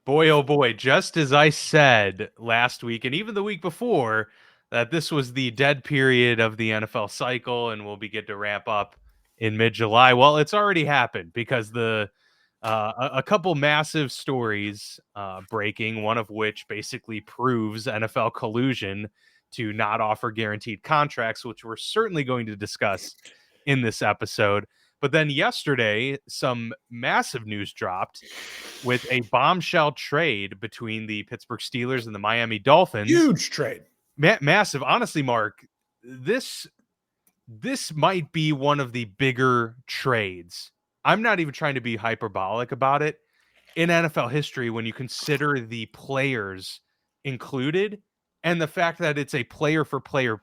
Boy, oh boy, just as I said last week and even the week before, that this was the dead period of the NFL cycle and we'll begin to ramp up in mid-July. Well, it's already happened because a couple massive stories breaking, one of which basically proves NFL collusion to not offer guaranteed contracts, which we're certainly going to discuss in this episode. But then yesterday, some massive news dropped with a bombshell trade between the Pittsburgh Steelers and the Miami Dolphins. Huge trade. Massive. Honestly, Mark, this might be one of the bigger trades. I'm not even trying to be hyperbolic about it in NFL history when you consider the players included and the fact that it's a player for player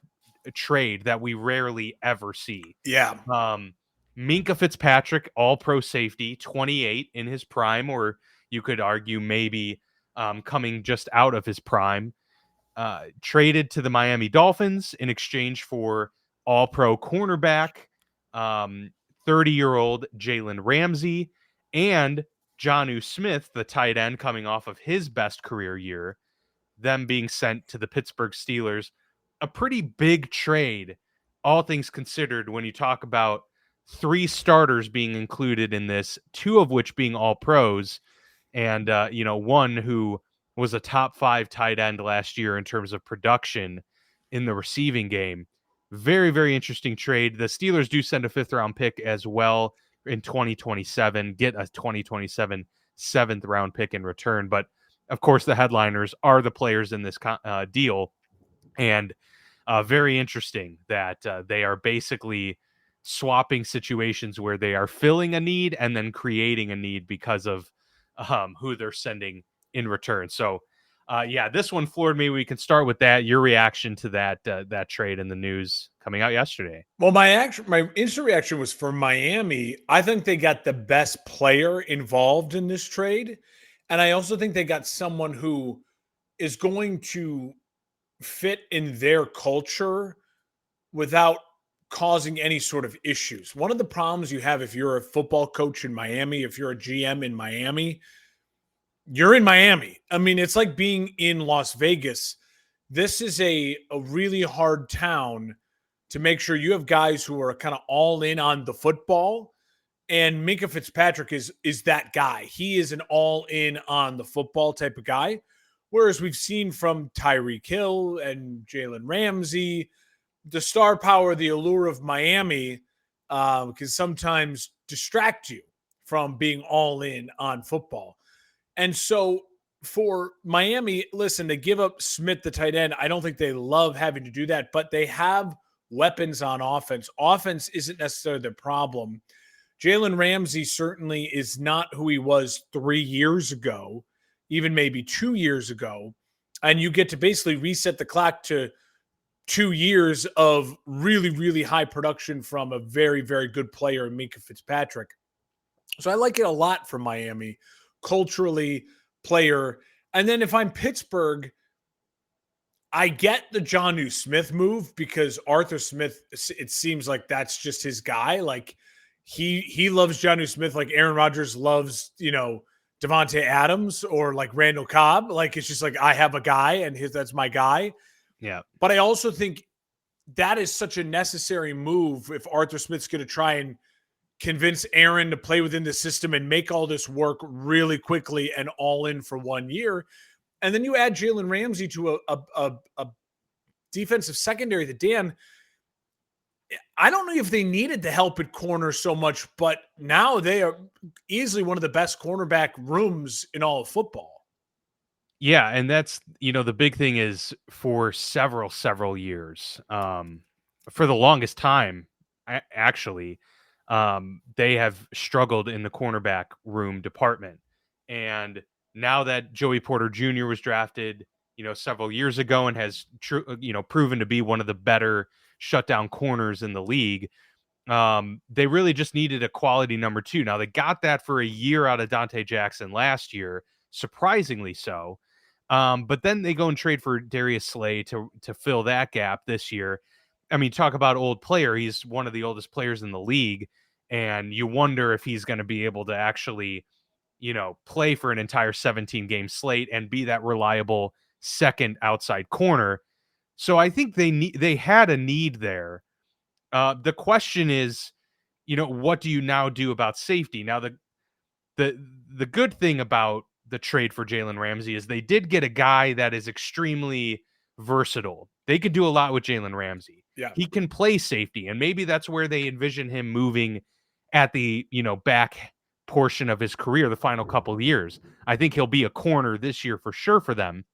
trade that we rarely ever see. Yeah. Minkah Fitzpatrick, all pro safety, 28 in his prime, or you could argue maybe coming just out of his prime, traded to the Miami Dolphins in exchange for all pro cornerback, 30-year-old Jalen Ramsey, and Jonnu Smith, the tight end coming off of his best career year, them being sent to the Pittsburgh Steelers. A pretty big trade, all things considered, when you talk about 3 starters being included in this, 2 of which being all pros, and one who was a top 5 tight end last year in terms of production in the receiving game. Very, very interesting trade. The Steelers do send a 5th-round pick as well in 2027, get a 2027 7th-round pick in return. But, of course, the headliners are the players in this deal. And very interesting that they are basically swapping situations where they are filling a need and then creating a need because of who they're sending in return. So, this one floored me. We can start with that. Your reaction to that trade and the news coming out yesterday. Well, my instant reaction was for Miami. I think they got the best player involved in this trade. And I also think they got someone who is going to fit in their culture without causing any sort of issues. One of the problems you have if you're a football coach in Miami, if you're a GM in Miami, you're in Miami. I mean, it's like being in Las Vegas. This is a really hard town to make sure you have guys who are kind of all in on the football. And Minkah Fitzpatrick is that guy. He is an all in on the football type of guy. Whereas we've seen from Tyreek Hill and Jalen Ramsey, the star power, the allure of Miami can sometimes distract you from being all in on football. And so for Miami, listen, they give up Smith, the tight end. I don't think they love having to do that, but they have weapons on offense. Offense isn't necessarily the problem. Jalen Ramsey certainly is not who he was 3 years ago, even maybe 2 years ago. And you get to basically reset the clock to 2 years of really, really high production from a very, very good player in Minkah Fitzpatrick. So I like it a lot for Miami, culturally, player. And then if I'm Pittsburgh, I get the Jonnu Smith move because Arthur Smith, it seems like that's just his guy. Like he loves Jonnu Smith like Aaron Rodgers loves, Devontae Adams or like Randall Cobb. Like it's just like I have a guy and that's my guy. Yeah. But I also think that is such a necessary move if Arthur Smith's going to try and convince Aaron to play within the system and make all this work really quickly and all in for 1 year. And then you add Jalen Ramsey to a defensive secondary that, Dan, I don't know if they needed the help at corner so much, but now they are easily one of the best cornerback rooms in all of football. Yeah, and that's, the big thing is for several years, for the longest time, actually, they have struggled in the cornerback room department. And now that Joey Porter Jr. was drafted, several years ago and has proven to be one of the better shutdown corners in the league, they really just needed a quality number 2. Now they got that for a year out of Dante Jackson last year, surprisingly so. But then they go and trade for Darius Slay to fill that gap this year. I mean, talk about old player. He's one of the oldest players in the league. And you wonder if he's going to be able to actually, play for an entire 17 game slate and be that reliable second outside corner. So I think they had a need there. The question is, what do you now do about safety? Now, the good thing about the trade for Jalen Ramsey is they did get a guy that is extremely versatile. They could do a lot with Jalen Ramsey. Yeah. He can play safety, and maybe that's where they envision him moving at the, back portion of his career, the final couple of years. I think he'll be a corner this year for sure for them,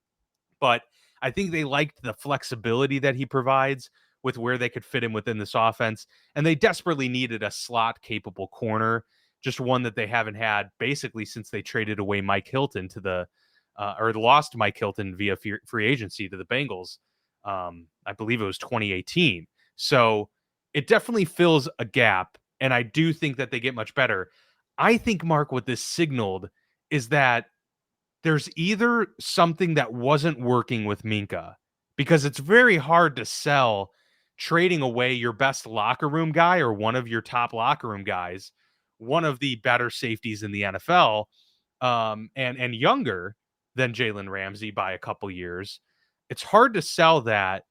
but I think they liked the flexibility that he provides with where they could fit him within this offense, and they desperately needed a slot-capable corner, just one that they haven't had basically since they traded away Mike Hilton to or lost Mike Hilton via free agency to the Bengals. I believe it was 2018. So it definitely fills a gap, and I do think that they get much better. I think, Mark, what this signaled is that there's either something that wasn't working with Minkah, because it's very hard to sell trading away your best locker room guy or one of your top locker room guys, one of the better safeties in the NFL, and younger than Jalen Ramsey by a couple years. It's hard to sell that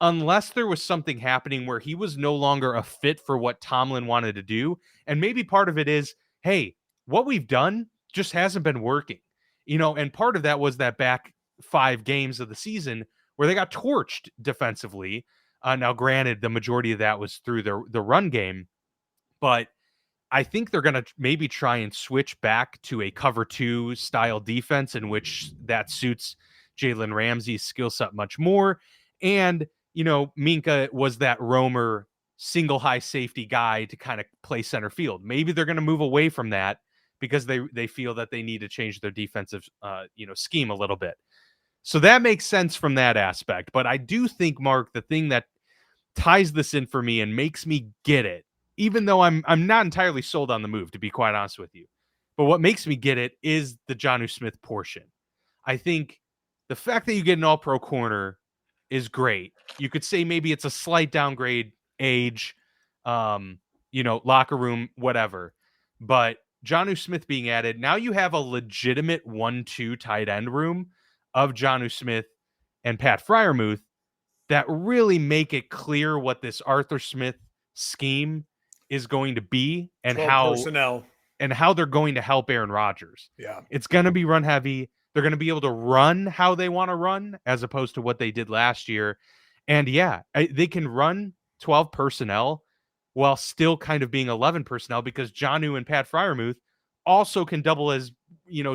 unless there was something happening where he was no longer a fit for what Tomlin wanted to do. And maybe part of it is, hey, what we've done just hasn't been working. And part of that was that back 5 games of the season where they got torched defensively. Now, granted, the majority of that was through the run game, but I think they're going to maybe try and switch back to a cover 2 style defense in which that suits Jalen Ramsey's skill set much more. And, Minkah was that roamer single high safety guy to kind of play center field. Maybe they're going to move away from that because they feel that they need to change their defensive, scheme a little bit. So that makes sense from that aspect. But I do think, Mark, the thing that ties this in for me and makes me get it, even though I'm not entirely sold on the move, to be quite honest with you, but what makes me get it is the Jonnu Smith portion. I think the fact that you get an all-pro corner is great. You could say maybe it's a slight downgrade, age, locker room, whatever. But Jonnu Smith being added, now you have a legitimate 1-2 tight end room of Jonnu Smith and Pat Freiermuth that really make it clear what this Arthur Smith scheme is going to be and how they're going to help Aaron Rodgers. Yeah. It's going to be run heavy. They're going to be able to run how they want to run as opposed to what they did last year. And they can run 12 personnel while still kind of being 11 personnel because Jonnu and Pat Freiermuth also can double as,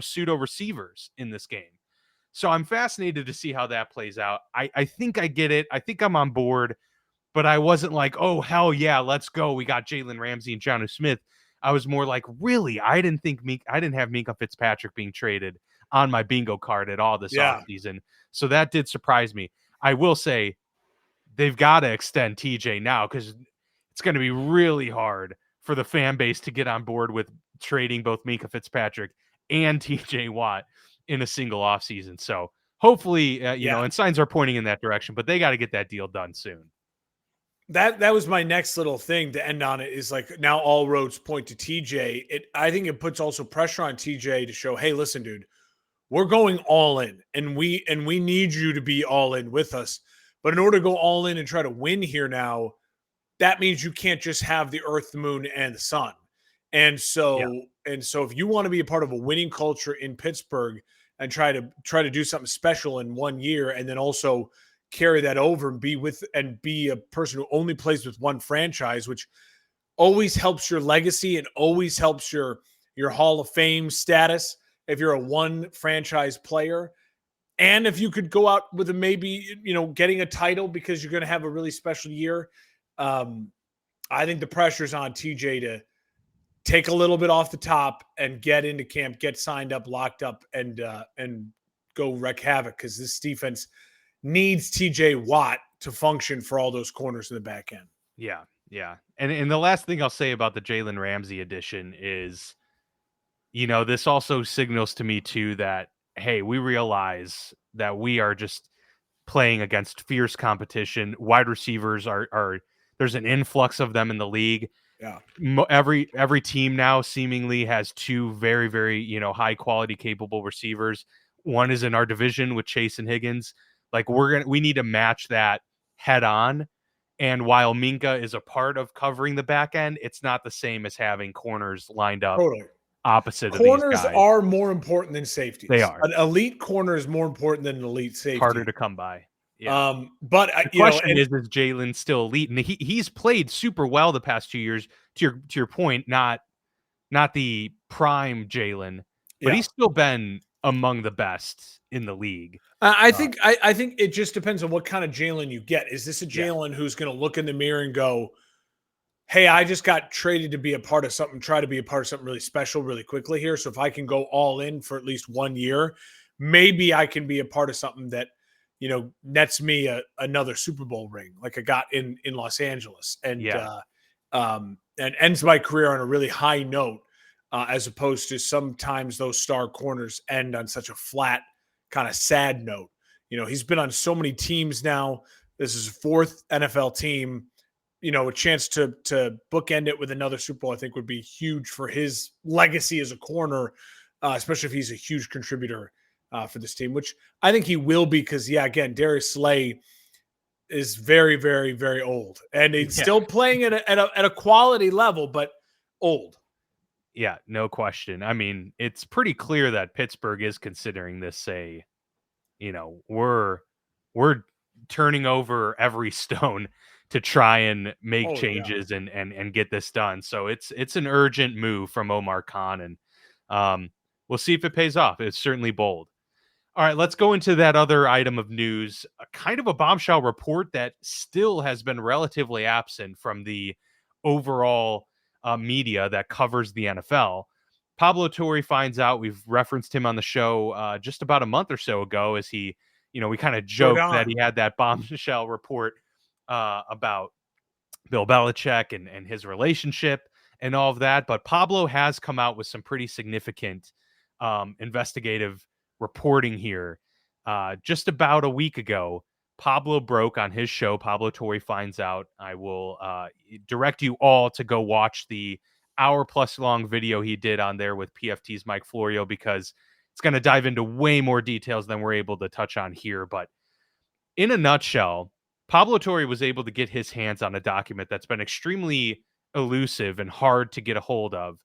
pseudo receivers in this game. So I'm fascinated to see how that plays out. I think I get it. I think I'm on board, but I wasn't like, oh, hell yeah, let's go. We got Jalen Ramsey and Jonnu Smith. I was more like, really? I didn't have Minkah Fitzpatrick being traded on my bingo card at all this offseason. So that did surprise me. I will say they've got to extend TJ now because it's going to be really hard for the fan base to get on board with trading both Minkah Fitzpatrick and TJ Watt in a single offseason. So hopefully, and signs are pointing in that direction, but they got to get that deal done soon. That was my next little thing to end on. It is like now all roads point to TJ. I think it puts also pressure on TJ to show, hey, listen, dude, we're going all in, and we need you to be all in with us. But in order to go all in and try to win here now, that means you can't just have the earth, the moon, and the sun. And so if you want to be a part of a winning culture in Pittsburgh and try to do something special in 1 year, and then also carry that over and be a person who only plays with one franchise, which always helps your legacy and always helps your Hall of Fame status if you're a one franchise player. And if you could go out with getting a title because you're going to have a really special year. I think the pressure's on TJ to take a little bit off the top and get into camp, get signed up, locked up, and go wreak havoc, because this defense needs TJ Watt to function for all those corners in the back end. Yeah. And the last thing I'll say about the Jalen Ramsey addition is, this also signals to me too that, hey, we realize that we are just playing against fierce competition. Wide receivers are there's an influx of them in the league. Yeah. Every team now seemingly has two very, very, high quality, capable receivers. One is in our division with Chase and Higgins. Like we need to match that head on. And while Minka is a part of covering the back end, it's not the same as having corners lined up Totally. opposite of these Corners guys. are more important than They safeties. are An elite corner is more important than an elite safety. harder to come by. Yeah. But The question is Jalen still elite? And he's played super well the past 2 years. To your point, not the prime Jalen, but he's still been among the best in the league. I think it just depends on what kind of Jalen you get. Is this a Jalen who's going to look in the mirror and go, "Hey, I just got traded to be a part of something, try to be a part of something really special really quickly here. So if I can go all in for at least 1 year, maybe I can be a part of something that, nets me another Super Bowl ring like I got in Los Angeles and ends my career on a really high note, as opposed to sometimes those star corners end on such a flat, kind of sad note. He's been on so many teams now. This is his fourth NFL team. A chance to bookend it with another Super Bowl, I think, would be huge for his legacy as a corner, especially if he's a huge contributor for this team, which I think he will be because, again, Darius Slay is very, very, very old. And he's still playing at a quality level, but old. Yeah, no question. I mean, it's pretty clear that Pittsburgh is considering this we're turning over every stone to try and make changes and get this done. So it's an urgent move from Omar Khan, and we'll see if it pays off. It's certainly bold. All right, let's go into that other item of news, a kind of a bombshell report that still has been relatively absent from the overall media that covers the NFL. Pablo Torre finds out, we've referenced him on the show just about a month or so ago, as he, we kind of joked that he had that bombshell report about Bill Belichick and his relationship and all of that. But Pablo has come out with some pretty significant investigative reporting here. Just about a week ago, Pablo broke on his show, Pablo Torre Finds Out. I will direct you all to go watch the hour-plus long video he did on there with PFT's Mike Florio, because it's going to dive into way more details than we're able to touch on here. But in a nutshell, Pablo Torre was able to get his hands on a document that's been extremely elusive and hard to get a hold of.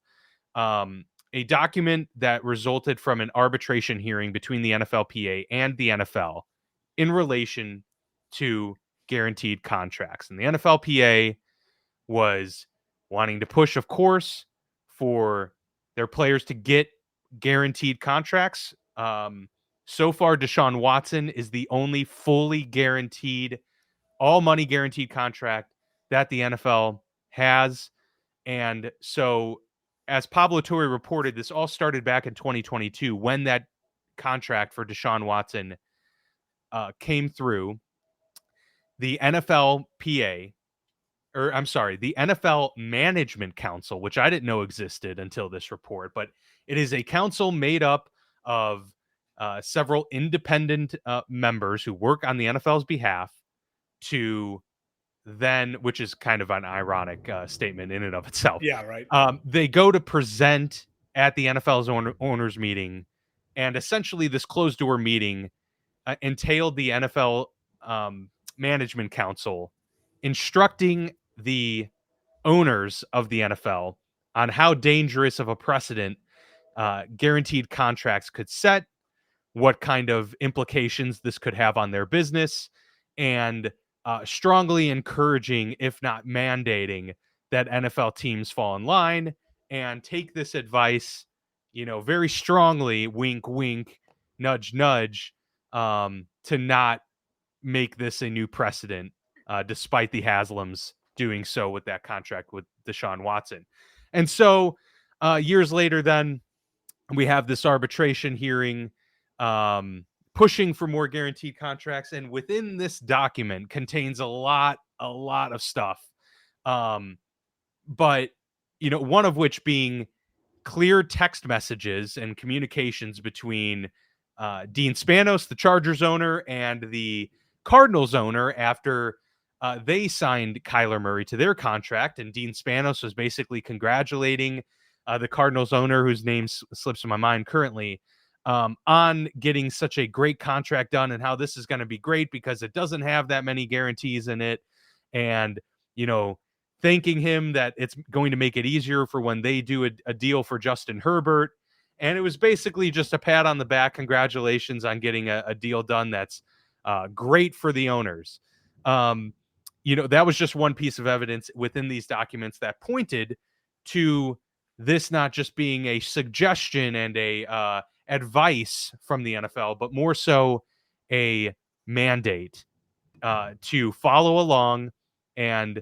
A document that resulted from an arbitration hearing between the NFLPA and the NFL in relation to guaranteed contracts. And the NFLPA was wanting to push, of course, for their players to get guaranteed contracts. So far, Deshaun Watson is the only fully guaranteed, all money guaranteed contract that the NFL has. And so, as Pablo Torre reported, this all started back in 2022 when that contract for Deshaun Watson came through. The NFLPA, the NFL Management Council, which I didn't know existed until this report, but it is a council made up of several independent members who work on the NFL's behalf to then, which is kind of an ironic statement in and of itself. Yeah, right. They go to present at the NFL's owners meeting, and essentially this closed door meeting entailed the NFL Management Council instructing the owners of the NFL on how dangerous of a precedent guaranteed contracts could set, what kind of implications this could have on their business, and strongly encouraging, if not mandating, that NFL teams fall in line and take this advice, very strongly, wink, wink, nudge, nudge, to not make this a new precedent, despite the Haslams doing so with that contract with Deshaun Watson. And so years later, then we have this arbitration hearing, pushing for more guaranteed contracts. And within this document contains a lot of stuff. But, one of which being clear text messages and communications between Dean Spanos, the Chargers owner, and the Cardinals owner, after they signed Kyler Murray to their contract, and Dean Spanos was basically congratulating the Cardinals owner, whose name slips in my mind currently, on getting such a great contract done, and how this is going to be great because it doesn't have that many guarantees in it. And, thanking him that it's going to make it easier for when they do a deal for Justin Herbert. And it was basically just a pat on the back. Congratulations on getting a deal done that's great for the owners. That was just one piece of evidence within these documents that pointed to this not just being a suggestion and a advice from the NFL, but more so a mandate to follow along and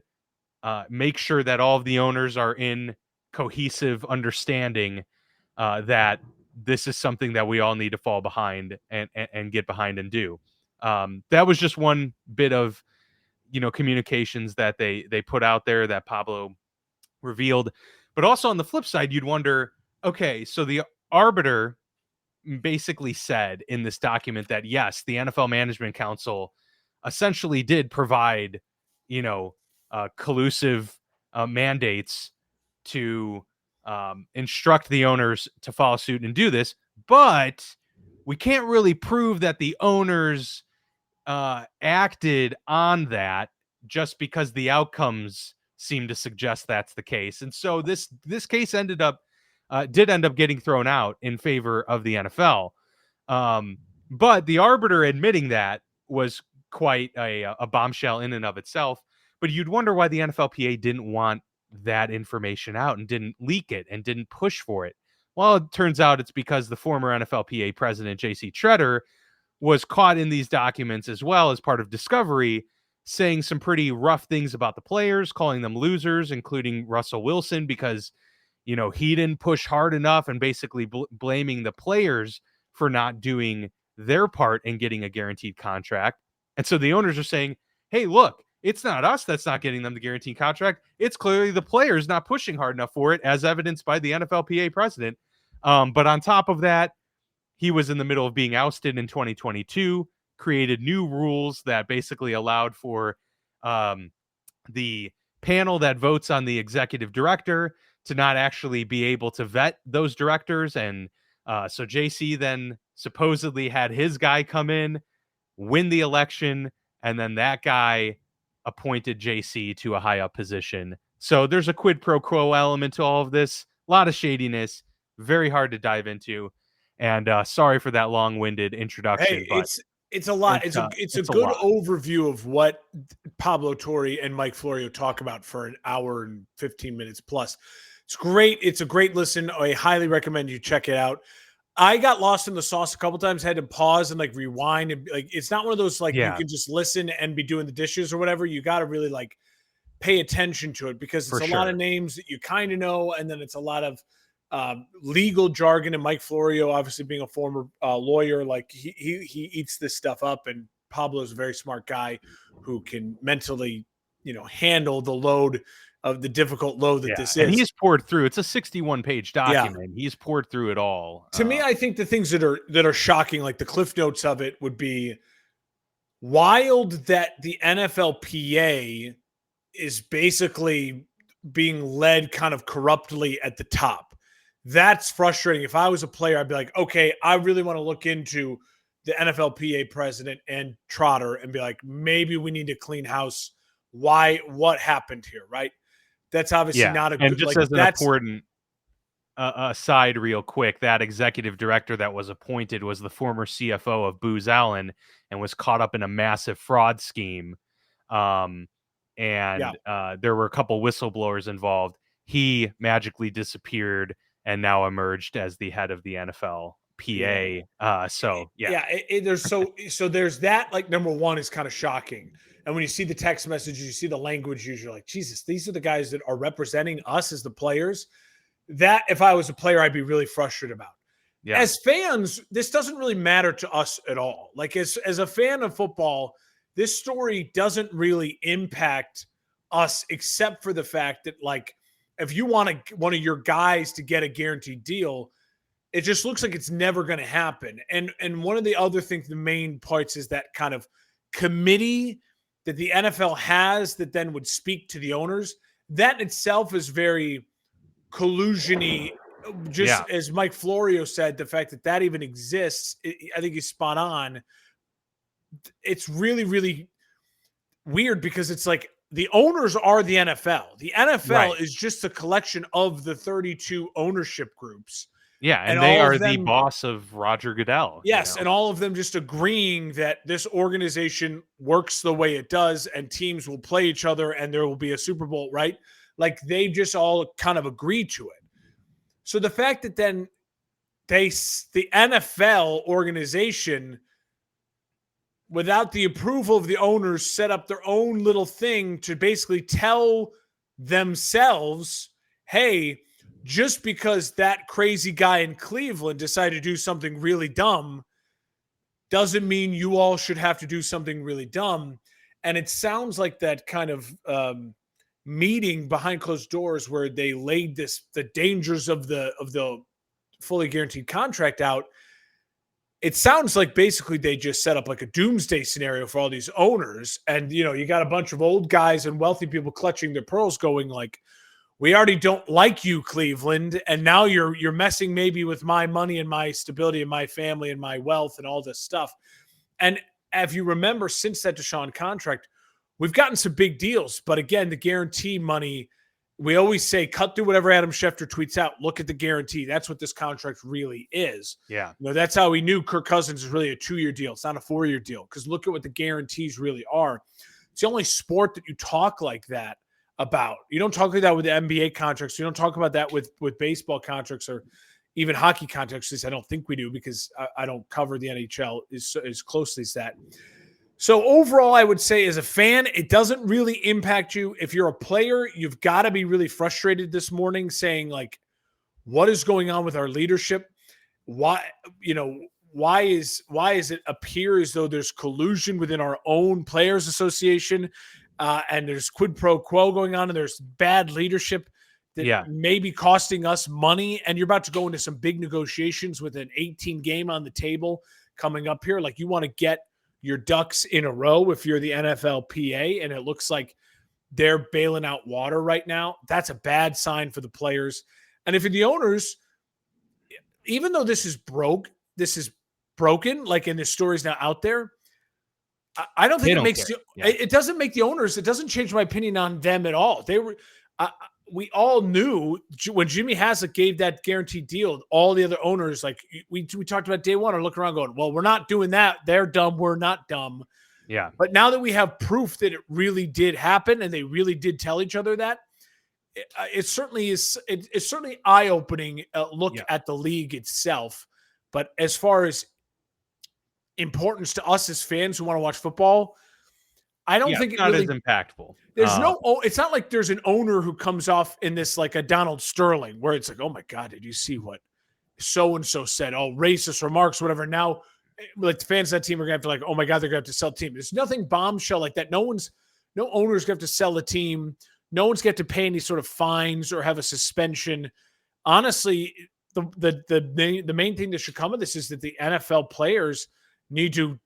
make sure that all of the owners are in cohesive understanding that this is something that we all need to fall behind and get behind and do. That was just one bit of, communications that they put out there that Pablo revealed. But also on the flip side, you'd wonder, okay, so the arbiter basically said in this document that, yes, the NFL Management Council essentially did provide, collusive mandates to instruct the owners to follow suit and do this, but we can't really prove that the owners acted on that just because the outcomes seem to suggest that's the case. And so this case did end up getting thrown out in favor of the NFL. But the arbiter admitting that was quite a bombshell in and of itself. But you'd wonder why the NFLPA didn't want that information out and didn't leak it and didn't push for it. Well, it turns out it's because the former NFLPA president, J.C. Tretter, was caught in these documents as well as part of discovery, saying some pretty rough things about the players, calling them losers, including Russell Wilson, because, he didn't push hard enough, and basically blaming the players for not doing their part in getting a guaranteed contract. And so the owners are saying, hey, look, it's not us that's not getting them the guaranteed contract. It's clearly the players not pushing hard enough for it, as evidenced by the NFLPA president. But on top of that, he was in the middle of being ousted in 2022, created new rules that basically allowed for the panel that votes on the executive director to not actually be able to vet those directors. And so JC then supposedly had his guy come in, win the election, and then that guy appointed JC to a high up position. So there's a quid pro quo element to all of this. A lot of shadiness, very hard to dive into. And sorry for that long-winded introduction. Hey, but it's a lot. It's a good overview of what Pablo Torre and Mike Florio talk about for an hour and 15 minutes plus. It's great. It's a great listen. I highly recommend you check it out. I got lost in the sauce a couple times, had to pause and rewind. And it's not one of those you can just listen and be doing the dishes or whatever. You got to really pay attention to it because it's a lot of names that you kind of know. And then it's a lot of legal jargon, and Mike Florio, obviously being a former lawyer, he eats this stuff up. And Pablo's a very smart guy who can mentally, handle the load of the difficult load that this is. And he's poured through. It's a 61-page document. He's poured through it all. To me, I think the things that are shocking, like the cliff notes of it, would be wild that the NFLPA is basically being led kind of corruptly at the top. That's frustrating. If I was a player, I'd be like, okay, I really want to look into the NFLPA president and Trotter and be like, maybe we need to clean house. What happened here, right? That's obviously not a good. And just as an important aside, real quick, that executive director that was appointed was the former CFO of Booz Allen and was caught up in a massive fraud scheme. There were a couple whistleblowers involved. He magically disappeared and now emerged as the head of the NFLPA. There's that. Number one is kind of shocking. And when you see the text messages, you see the language used, you're like, Jesus, these are the guys that are representing us as the players. That, if I was a player, I'd be really frustrated about. Yeah. As fans, this doesn't really matter to us at all. As a fan of football, this story doesn't really impact us, except for the fact that, if you want one of your guys to get a guaranteed deal, it just looks like it's never going to happen. And one of the other things, the main parts, is that kind of committee that the NFL has that then would speak to the owners, that in itself is very collusion-y. Just Yeah. as Mike Florio said, the fact that that even exists, I think he's spot on. It's really, really weird because it's like the owners are the NFL. The NFL Right. is just a collection of the 32 ownership groups. Yeah, And and they all are of the them, boss of Roger Goodell, yes, and all of them just agreeing that this organization works the way it does and teams will play each other and there will be a Super Bowl, right? Like they just all kind of agree to it. So the fact that then the NFL organization, without the approval of the owners, set up their own little thing to basically tell themselves, hey, just because that crazy guy in Cleveland decided to do something really dumb doesn't mean you all should have to do something really dumb. And it sounds like that kind of meeting behind closed doors where they laid the dangers of the fully guaranteed contract out. It sounds like basically they just set up like a doomsday scenario for all these owners. And, you got a bunch of old guys and wealthy people clutching their pearls going like, we already don't like you, Cleveland. And now you're messing maybe with my money and my stability and my family and my wealth and all this stuff. And if you remember, since that Deshaun contract, we've gotten some big deals. But again, the guarantee money, we always say, cut through whatever Adam Schefter tweets out. Look at the guarantee. That's what this contract really is. Yeah. That's how we knew Kirk Cousins is really a 2-year deal. It's not a 4-year deal because look at what the guarantees really are. It's the only sport that you talk like that about. You don't talk like that with the NBA contracts. You don't talk about that with baseball contracts or even hockey contracts. At least I don't think we do because I don't cover the NHL as closely as that. So overall, I would say as a fan, it doesn't really impact you. If you're a player, you've got to be really frustrated this morning saying like, what is going on with our leadership? Why is it appear as though there's collusion within our own players association and there's quid pro quo going on and there's bad leadership that may be costing us money. And you're about to go into some big negotiations with an 18 game on the table coming up here. Like you want to get your ducks in a row if you're the NFLPA, and it looks like they're bailing out water right now. That's a bad sign for the players. And if you're the owners, even though this is broken, like in the stories now out there, I don't think it doesn't make the owners, it doesn't change my opinion on them at all. We all knew when Jimmy Hasek gave that guaranteed deal, all the other owners, like we talked about day one, are looking around going, well, we're not doing that. They're dumb. We're not dumb. Yeah. But now that we have proof that it really did happen and they really did tell each other that, it certainly is. It's certainly eye-opening look at the league itself. But as far as importance to us as fans who want to watch football, I don't think it's not as impactful. There's it's not like there's an owner who comes off in this like a Donald Sterling where it's like, oh my God, did you see what so-and-so said? Oh, racist remarks, whatever. Now, like the fans of that team are going to have to like, oh my God, they're going to have to sell the team. There's nothing bombshell like that. No owners going to have to sell the team. No one's going to pay any sort of fines or have a suspension. Honestly, the main thing that should come of this is that the NFL players need to,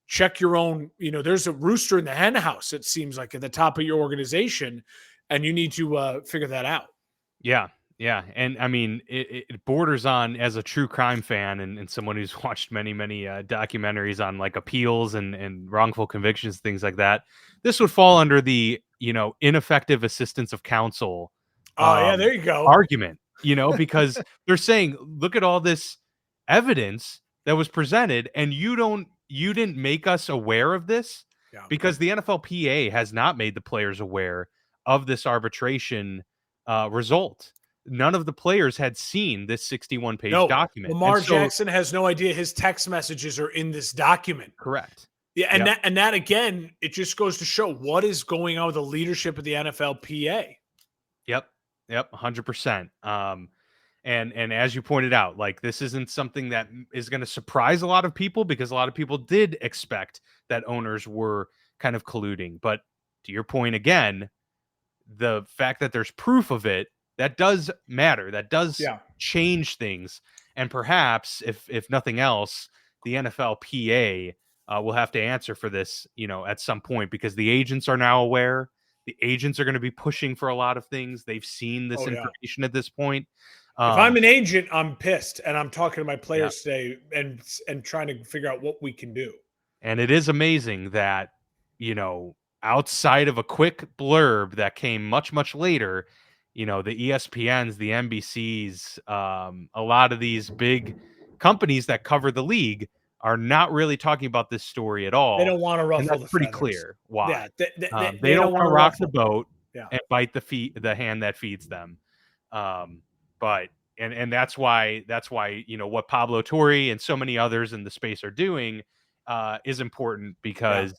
check your own, there's a rooster in the hen house, it seems like, at the top of your organization, and you need to figure that out. Yeah. Yeah. And I mean, it borders on, as a true crime fan and someone who's watched many, many documentaries on like appeals and wrongful convictions, things like that. This would fall under the, ineffective assistance of counsel. There you go. Argument, because they're saying, look at all this evidence that was presented and you didn't make us aware of this, because the NFLPA has not made the players aware of this arbitration result. None of the players had seen this 61-page document. Lamar Jackson has no idea his text messages are in this document. Correct. Yeah, and that again, it just goes to show what is going on with the leadership of the NFLPA. Yep, 100%. And as you pointed out, like, this isn't something that is going to surprise a lot of people, because a lot of people did expect that owners were kind of colluding. But to your point again, the fact that there's proof of it, that does matter. That does change things. And perhaps, if nothing else, the NFLPA will have to answer for this, at some point, because the agents are now aware. The agents are going to be pushing for a lot of things. They've seen this Oh, yeah. information at this point. If I'm an agent, I'm pissed, and I'm talking to my Yeah. players today and trying to figure out what we can do. And it is amazing that, outside of a quick blurb that came much, much later, the ESPNs, the NBCs, a lot of these big companies that cover the league are not really talking about this story at all. They don't want to And ruffle that's the pretty feathers. clear why. Yeah, They don't want to rock the ruffle. boat Yeah. and bite the hand that feeds them. But and that's why what Pablo Torre and so many others in the space are doing is important, because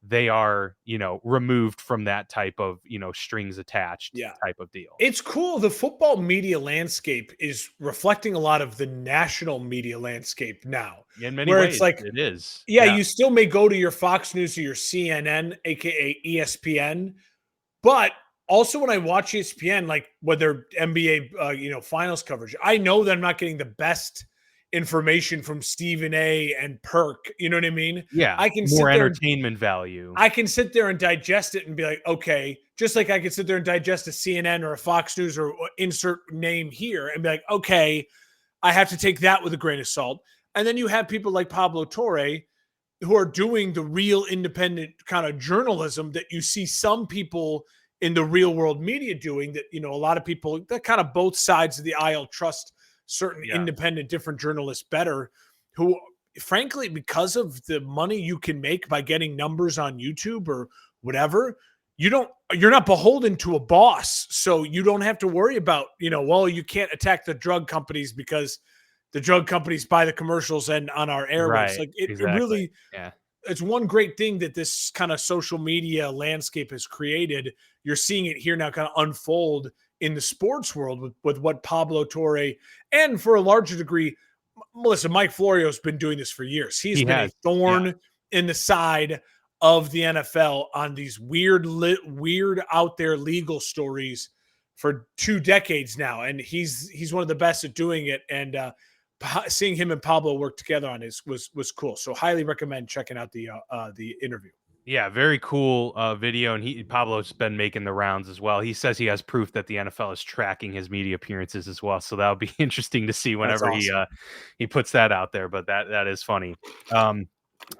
they are, removed from that type of, strings attached type of deal. It's cool. The football media landscape is reflecting a lot of the national media landscape now. In many where ways, it's like, it is. yeah, you still may go to your Fox News or your CNN, aka ESPN, but also when I watch ESPN, like whether NBA, finals coverage, I know that I'm not getting the best information from Stephen A. and Perk. You know what I mean? Yeah, I can more entertainment value. I can sit there and digest it and be like, okay, just like I could sit there and digest a CNN or a Fox News or insert name here and be like, okay, I have to take that with a grain of salt. And then you have people like Pablo Torre who are doing the real independent kind of journalism that you see some people in the real world media doing, that, a lot of people that kind of both sides of the aisle trust certain independent different journalists better, who frankly, because of the money you can make by getting numbers on YouTube or whatever, you're not beholden to a boss. So you don't have to worry about, you can't attack the drug companies because the drug companies buy the commercials and on our airwaves. Right, Like it exactly. really, Yeah. It's one great thing that this kind of social media landscape has created. You're seeing it here now kind of unfold in the sports world with what Pablo Torre, and for a larger degree, listen, Mike Florio's been doing this for years. He has been a thorn in the side of the NFL on these weird out there legal stories for 2 decades now. And he's one of the best at doing it. And seeing him and Pablo work together on this was cool. So highly recommend checking out the interview. Yeah, very cool video, and Pablo's been making the rounds as well. He says he has proof that the NFL is tracking his media appearances as well, so that'll be interesting to see whenever he puts that out there. But that is funny. All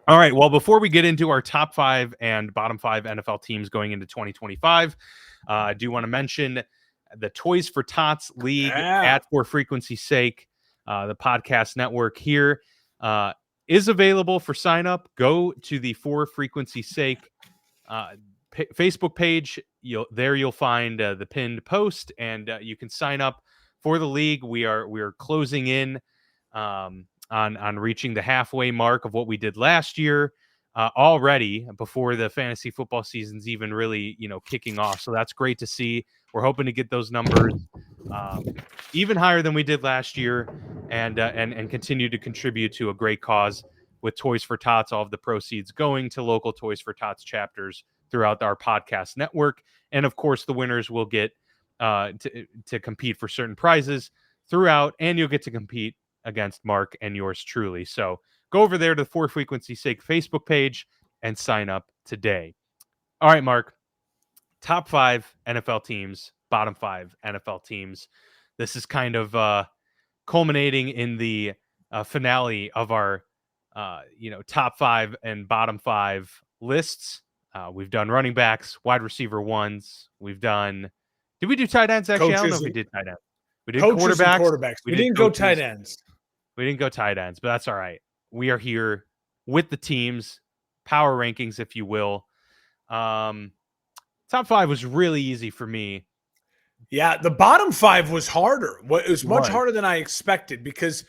right, well, before we get into our top 5 and bottom 5 NFL teams going into 2025, I do want to mention the Toys for Tots League at For Frequency's Sake, the podcast network here. Is available for sign up. Go to the For Frequency's Sake Facebook page. You'll find the pinned post, and you can sign up for the league. We are closing in on reaching the halfway mark of what we did last year already, before the fantasy football season's even really kicking off. So that's great to see. We're hoping to get those numbers even higher than we did last year, and continue to contribute to a great cause with Toys for Tots. All of the proceeds going to local Toys for Tots chapters throughout our podcast network. And of course, the winners will get to compete for certain prizes throughout, and you'll get to compete against Mark and yours truly. So go over there to the For Frequency's Sake Facebook page and sign up today. All right, Mark, top 5 NFL teams, bottom 5 NFL teams. This is kind of culminating in the finale of our top 5 and bottom 5 lists. We've done running backs, wide receiver ones. Did we do tight ends? Actually, I don't know if we did tight ends. We did quarterbacks. We didn't go tight ends. We didn't go tight ends, but that's all right. We are here with the teams, power rankings, if you will. Top 5 was really easy for me. Yeah, the bottom 5 was harder. It was much harder than I expected, because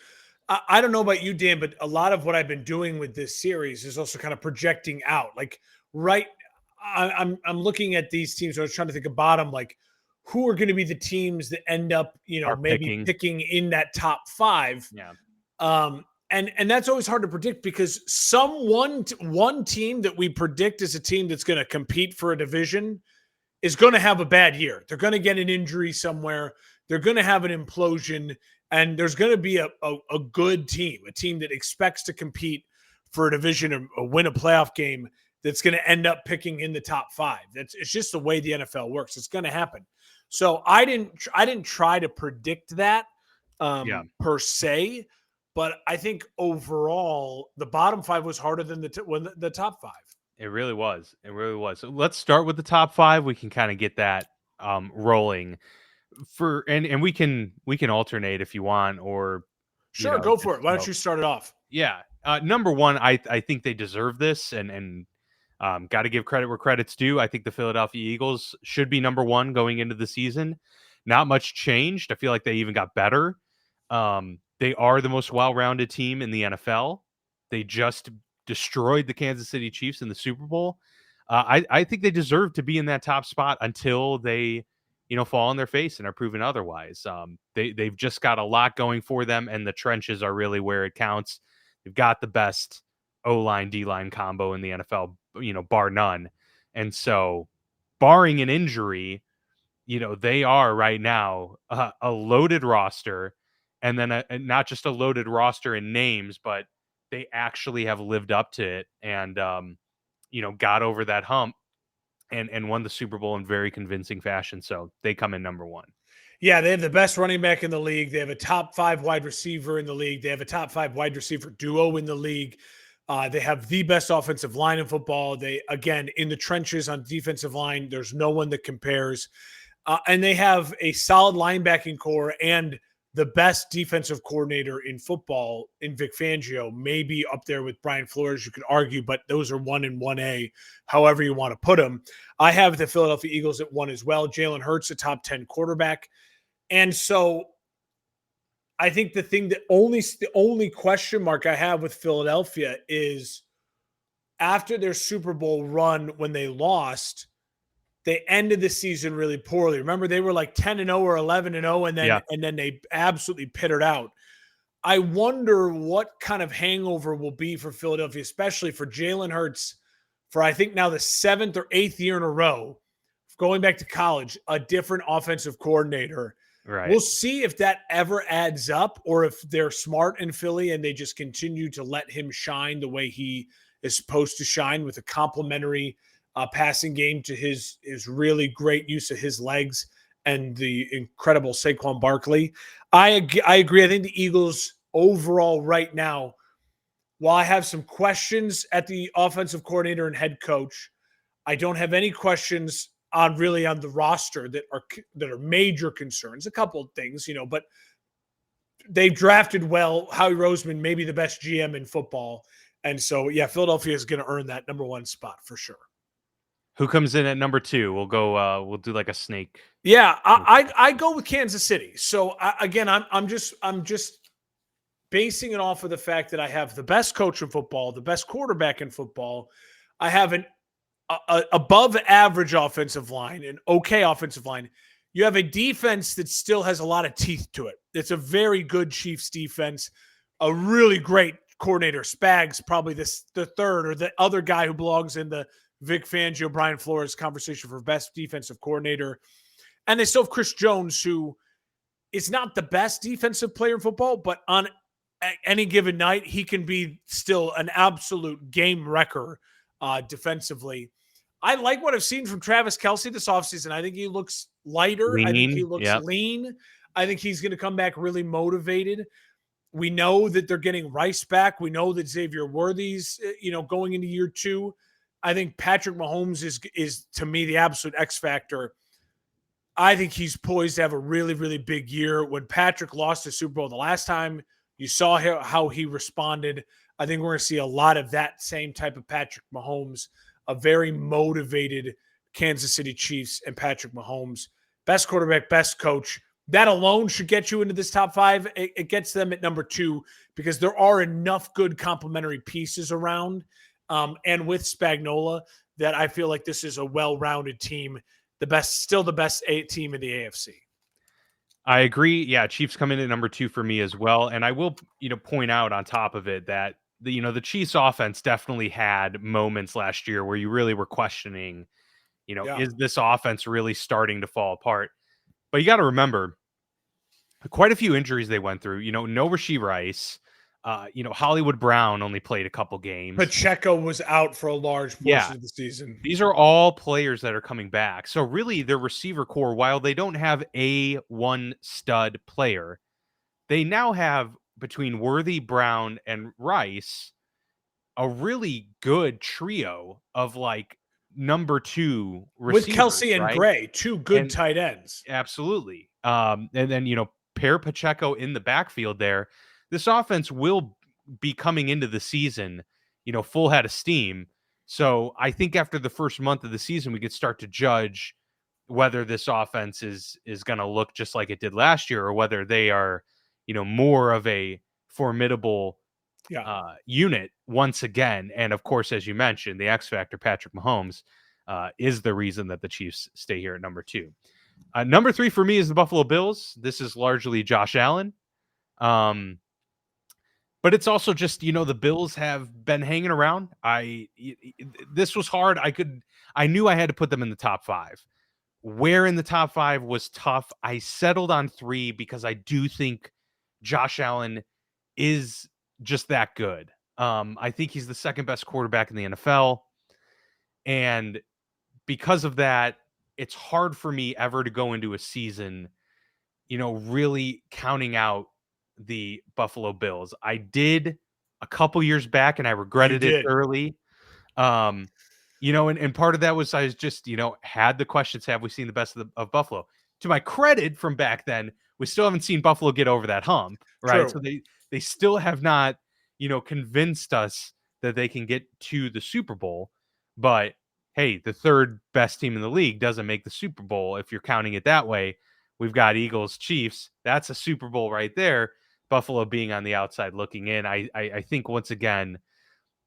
I don't know about you, Dan, but a lot of what I've been doing with this series is also kind of projecting out. Like, I'm looking at these teams. I was trying to think of bottom, like, who are going to be the teams that end up, maybe picking in that top 5. Yeah. And that's always hard to predict, because one team that we predict is a team that's going to compete for a division is going to have a bad year. They're going to get an injury somewhere. They're going to have an implosion, and there's going to be a good team, a team that expects to compete for a division or win a playoff game that's going to end up picking in the top 5. It's just the way the NFL works. It's going to happen. So I didn't try to predict that per se, but I think overall the bottom 5 was harder than the top 5. It really was. It really was. So let's start with the top 5. We can kind of get that rolling and we can alternate if you want, or sure, go for it. Why don't you start it off? Yeah. Number 1, I think they deserve this, and got to give credit where credit's due. I think the Philadelphia Eagles should be number 1 going into the season. Not much changed. I feel like they even got better. They are the most well-rounded team in the NFL. They just destroyed the Kansas City Chiefs in the Super Bowl. I think they deserve to be in that top spot until they, fall on their face and are proven otherwise. They've just got a lot going for them, and the trenches are really where it counts. They've got the best O-line, D-line combo in the NFL, bar none. And so, barring an injury, they are right now a loaded roster, and then not just a loaded roster in names, but they actually have lived up to it and, got over that hump and won the Super Bowl in very convincing fashion. So they come in number 1. Yeah, they have the best running back in the league. They have a top 5 wide receiver in the league. They have a top 5 wide receiver duo in the league. They have the best offensive line in football. They, again, in the trenches on defensive line, there's no one that compares. And they have a solid linebacking core and the best defensive coordinator in football in Vic Fangio, maybe up there with Brian Flores, you could argue, but those are 1 and 1A, however you want to put them. I have the Philadelphia Eagles at 1 as well. Jalen Hurts, a top 10 quarterback. And so I think the only question mark I have with Philadelphia is after their Super Bowl run when they lost, they ended the season really poorly. Remember, they were like 10-0 or 11-0, and then they absolutely pittered out. I wonder what kind of hangover will be for Philadelphia, especially for Jalen Hurts, for I think now the 7th or 8th year in a row, going back to college, a different offensive coordinator. Right. We'll see if that ever adds up, or if they're smart in Philly and they just continue to let him shine the way he is supposed to shine with a complementary passing game to his really great use of his legs and the incredible Saquon Barkley. I agree. I think the Eagles overall right now, while I have some questions at the offensive coordinator and head coach, I don't have any questions on the roster that are major concerns. A couple of things, but they've drafted well. Howie Roseman, maybe the best GM in football. And so, yeah, Philadelphia is going to earn that number 1 spot for sure. Who comes in at number 2? We'll go. We'll do like a snake. Yeah, I go with Kansas City. So again, I'm just basing it off of the fact that I have the best coach in football, the best quarterback in football. I have an above average offensive line, an okay offensive line. You have a defense that still has a lot of teeth to it. It's a very good Chiefs defense, a really great coordinator. Spags, probably the third or the other guy who belongs in the Vic Fangio, Brian Flores conversation for best defensive coordinator. And they still have Chris Jones, who is not the best defensive player in football, but on any given night, he can be still an absolute game wrecker defensively. I like what I've seen from Travis Kelce this offseason. I think he looks lighter. Lean, I think he looks lean. I think he's going to come back really motivated. We know that they're getting Rice back. We know that Xavier Worthy's, going into year 2. I think Patrick Mahomes is to me the absolute X factor. I think he's poised to have a really, really big year. When Patrick lost the Super Bowl the last time, you saw how he responded. I think we're going to see a lot of that same type of Patrick Mahomes, a very motivated Kansas City Chiefs and Patrick Mahomes. Best quarterback, best coach. That alone should get you into this top 5. It gets them at number 2 because there are enough good complementary pieces around. And with Spagnuolo, that I feel like this is a well-rounded team, still the best team in the AFC. I agree. Yeah, Chiefs come in at number 2 for me as well. And I will, point out on top of it that the Chiefs offense definitely had moments last year where you really were questioning, is this offense really starting to fall apart? But you got to remember, quite a few injuries they went through. No Rashee Rice. Hollywood Brown only played a couple games. Pacheco was out for a large portion of the season. These are all players that are coming back. So really their receiver core, while they don't have a one stud player, they now have between Worthy, Brown, and Rice a really good trio of like number 2 receivers. With Kelsey and right? Gray, 2 good tight ends. Absolutely. And then, pair Pacheco in the backfield there. This offense will be coming into the season, full head of steam. So I think after the first month of the season, we could start to judge whether this offense is going to look just like it did last year, or whether they are, more of a formidable unit once again. And of course, as you mentioned, the X factor, Patrick Mahomes, is the reason that the Chiefs stay here at number 2. Number 3 for me is the Buffalo Bills. This is largely Josh Allen. But it's also just, the Bills have been hanging around. This was hard. I knew I had to put them in the top 5. Where in the top 5 was tough. I settled on 3 because I do think Josh Allen is just that good. I think he's the second best quarterback in the NFL. And because of that, it's hard for me ever to go into a season, really counting out the Buffalo Bills. I did a couple years back and I regretted it early. And part of that was I was just, had the questions, have we seen the best of Buffalo? To my credit from back then, we still haven't seen Buffalo get over that hump, right? True. So they still have not, convinced us that they can get to the Super Bowl. But hey, the third best team in the league doesn't make the Super Bowl if you're counting it that way. We've got Eagles, Chiefs. That's a Super Bowl right there. Buffalo being on the outside looking in. I think once again,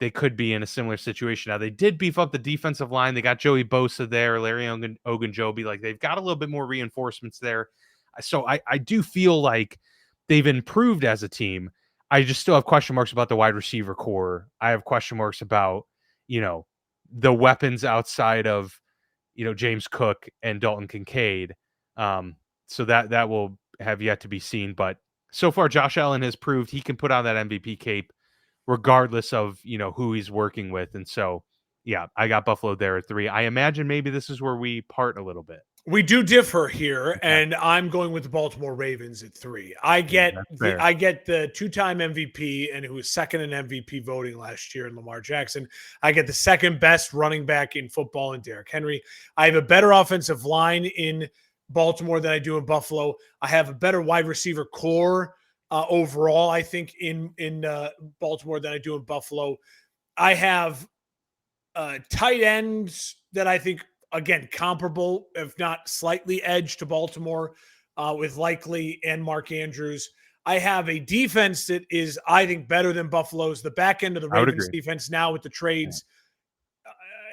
they could be in a similar situation. Now, they did beef up the defensive line. They got Joey Bosa there, Larry Ogunjobi. Like, they've got a little bit more reinforcements there. So I do feel like they've improved as a team. I just still have question marks about the wide receiver core. I have question marks about, the weapons outside of, James Cook and Dalton Kincaid. So that will have yet to be seen. But so far, Josh Allen has proved he can put on that MVP cape regardless of, who he's working with. And so, yeah, I got Buffalo there at 3. I imagine maybe this is where we part a little bit. We do differ here, and I'm going with the Baltimore Ravens at 3. I get the 2-time MVP and who was second in MVP voting last year in Lamar Jackson. I get the second best running back in football in Derrick Henry. I have a better offensive line in Baltimore than I do in Buffalo. I have a better wide receiver core overall, I think, in Baltimore than I do in Buffalo. I have tight ends that I think, again, comparable, if not slightly edge to Baltimore with Likely and Mark Andrews. I have a defense that is, I think, better than Buffalo's. The back end of the Ravens defense now with the trades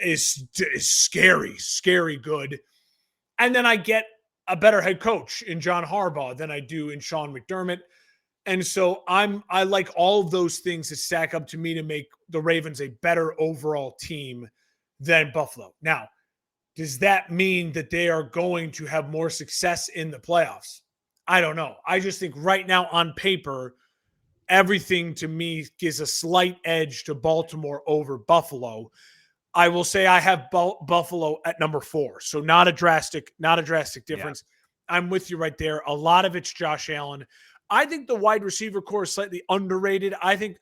is scary good. And then I get a better head coach in John Harbaugh than I do in Sean McDermott. And so I like all of those things that stack up to me to make the Ravens a better overall team than Buffalo. Now, does that mean that they are going to have more success in the playoffs? I don't know. I just think right now on paper, everything to me gives a slight edge to Baltimore over Buffalo. I will say I have Buffalo at number 4. So not a drastic difference. Yeah. I'm with you right there. A lot of it's Josh Allen. I think the wide receiver core is slightly underrated. I think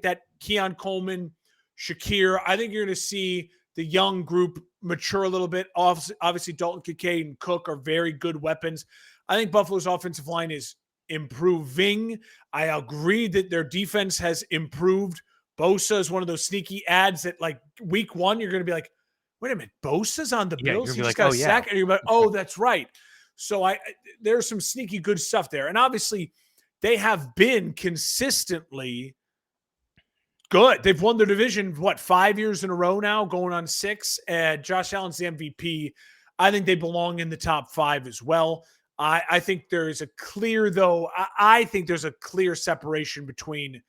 that Keon Coleman, Shakir, I think you're going to see the young group mature a little bit. Obviously, Dalton Kincaid and Cook are very good weapons. I think Buffalo's offensive line is improving. I agree that their defense has improved. Bosa is one of those sneaky ads that, like, week 1, you're going to be like, wait a minute, Bosa's on the Bills? He just got a sack? And you're like, oh, that's right. So there's some sneaky good stuff there. And obviously, they have been consistently good. They've won their division, 5 years in a row now, going on 6. And Josh Allen's the MVP. I think they belong in the top 5 as well. I think there is a clear, though, I think there's a clear separation between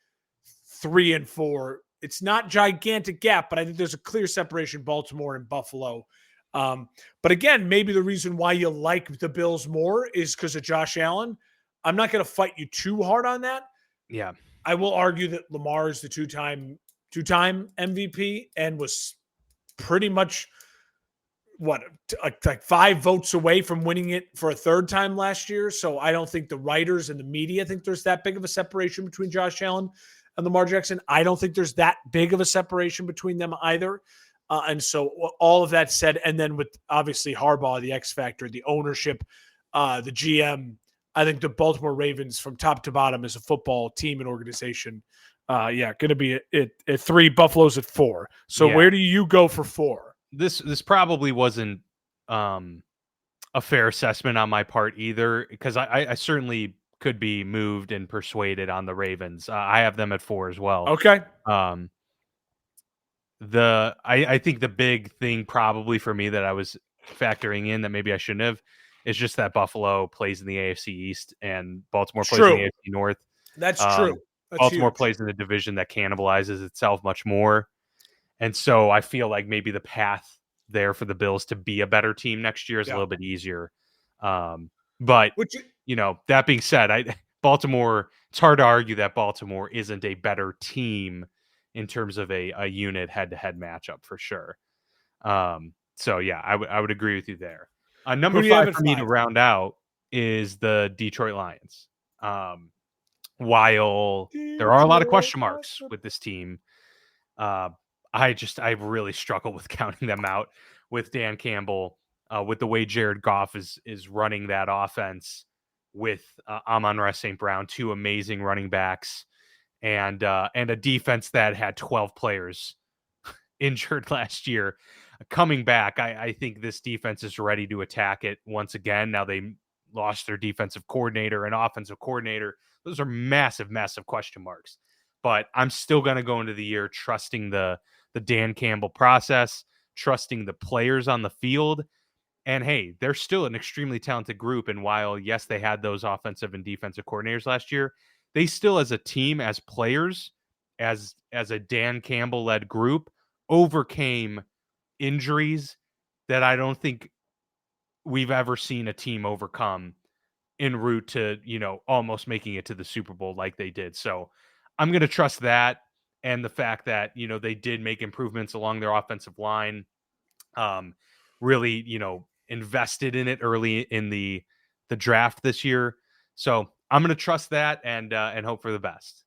3 and 4. It's not gigantic gap, but I think there's a clear separation, Baltimore and Buffalo. But again, maybe the reason why you like the Bills more is because of Josh Allen. I'm not going to fight you too hard on that. Yeah. I will argue that Lamar is the two-time MVP and was pretty much like 5 votes away from winning it for a third time last year. So I don't think the writers and the media think there's that big of a separation between Josh Allen and Lamar Jackson. I don't think there's that big of a separation between them either. And so all of that said, and then with obviously Harbaugh, the X factor, the ownership, the GM, I think the Baltimore Ravens from top to bottom as a football team and organization, going to be at 3, Buffalo's at 4. So where do you go for 4? This probably wasn't a fair assessment on my part either, because I certainly could be moved and persuaded on the Ravens. I have them at 4 as well. Okay. I think the big thing probably for me that I was factoring in that maybe I shouldn't have is just that Buffalo plays in the AFC East and Baltimore plays in the AFC North. That's true. That's Baltimore huge. plays in a division that cannibalizes itself much more. And so I feel like maybe the path there for the Bills to be a better team next year is a little bit easier. But that being said, Baltimore, it's hard to argue that Baltimore isn't a better team in terms of a unit head-to-head matchup for sure. So yeah, I would agree with you there. Number 5 for me to round out is the Detroit Lions. While there are a lot of question marks with this team, I really struggle with counting them out with Dan Campbell, with the way Jared Goff is running that offense with Amon-Ra St. Brown, 2 amazing running backs, and a defense that had 12 players injured last year. Coming back, I think this defense is ready to attack it once again. Now they lost their defensive coordinator and offensive coordinator. Those are massive, massive question marks. But I'm still going to go into the year trusting the Dan Campbell process, trusting the players on the field. And hey, they're still an extremely talented group. And while, yes, they had those offensive and defensive coordinators last year, they still, as a team, as players, as a Dan Campbell-led group, overcame injuries that I don't think we've ever seen a team overcome en route to, almost making it to the Super Bowl like they did. So I'm going to trust that, and the fact that, they did make improvements along their offensive line, really, invested in it early in the draft this year. So I'm going to trust that and hope for the best.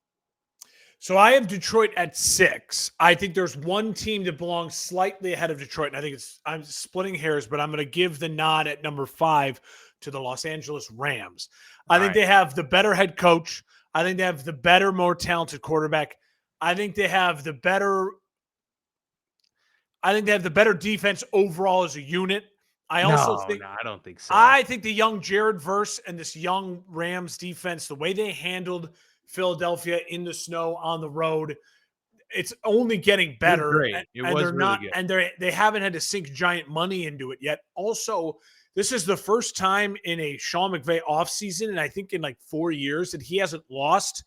So I have Detroit at 6. I think there's one team that belongs slightly ahead of Detroit, and I think I'm splitting hairs, but I'm going to give the nod at number 5 to the Los Angeles Rams. I think they have the better head coach. I think they have the better, more talented quarterback. I think they have the better defense overall as a unit. I don't think so. I think the young Jared Verse and this young Rams defense, the way they handled Philadelphia in the snow on the road, it's only getting better. They haven't had to sink giant money into it yet. Also, this is the first time in a Sean McVay offseason, and I think in like 4 years, that he hasn't lost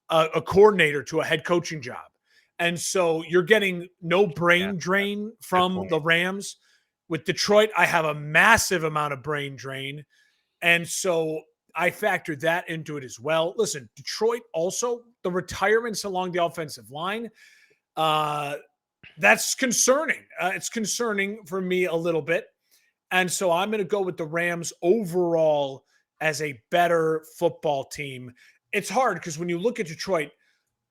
a coordinator to a head coaching job. And so you're getting no brain drain from the Rams. With Detroit, I have a massive amount of brain drain. And so I factored that into it as well. Listen, Detroit also, the retirements along the offensive line, that's concerning. It's concerning for me a little bit. And so I'm going to go with the Rams overall as a better football team. It's hard because when you look at Detroit,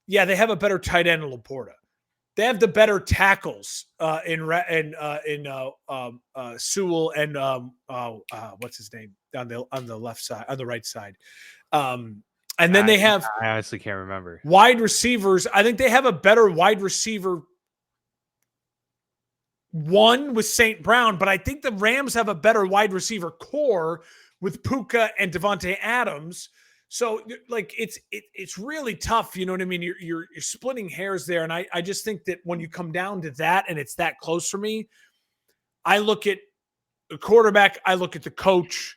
they have a better tight end in Laporta. They have the better tackles in Sewell and what's his name on the left side, on the right side. And then they have, I honestly can't remember, wide receivers. I think they have a better wide receiver one with St. Brown, but I think the Rams have a better wide receiver core with Puka and Devontae Adams. So like it's really tough, you know what I mean? You're splitting hairs there, and I just think that when you come down to that and it's that close for me, I look at the quarterback, I look at the coach,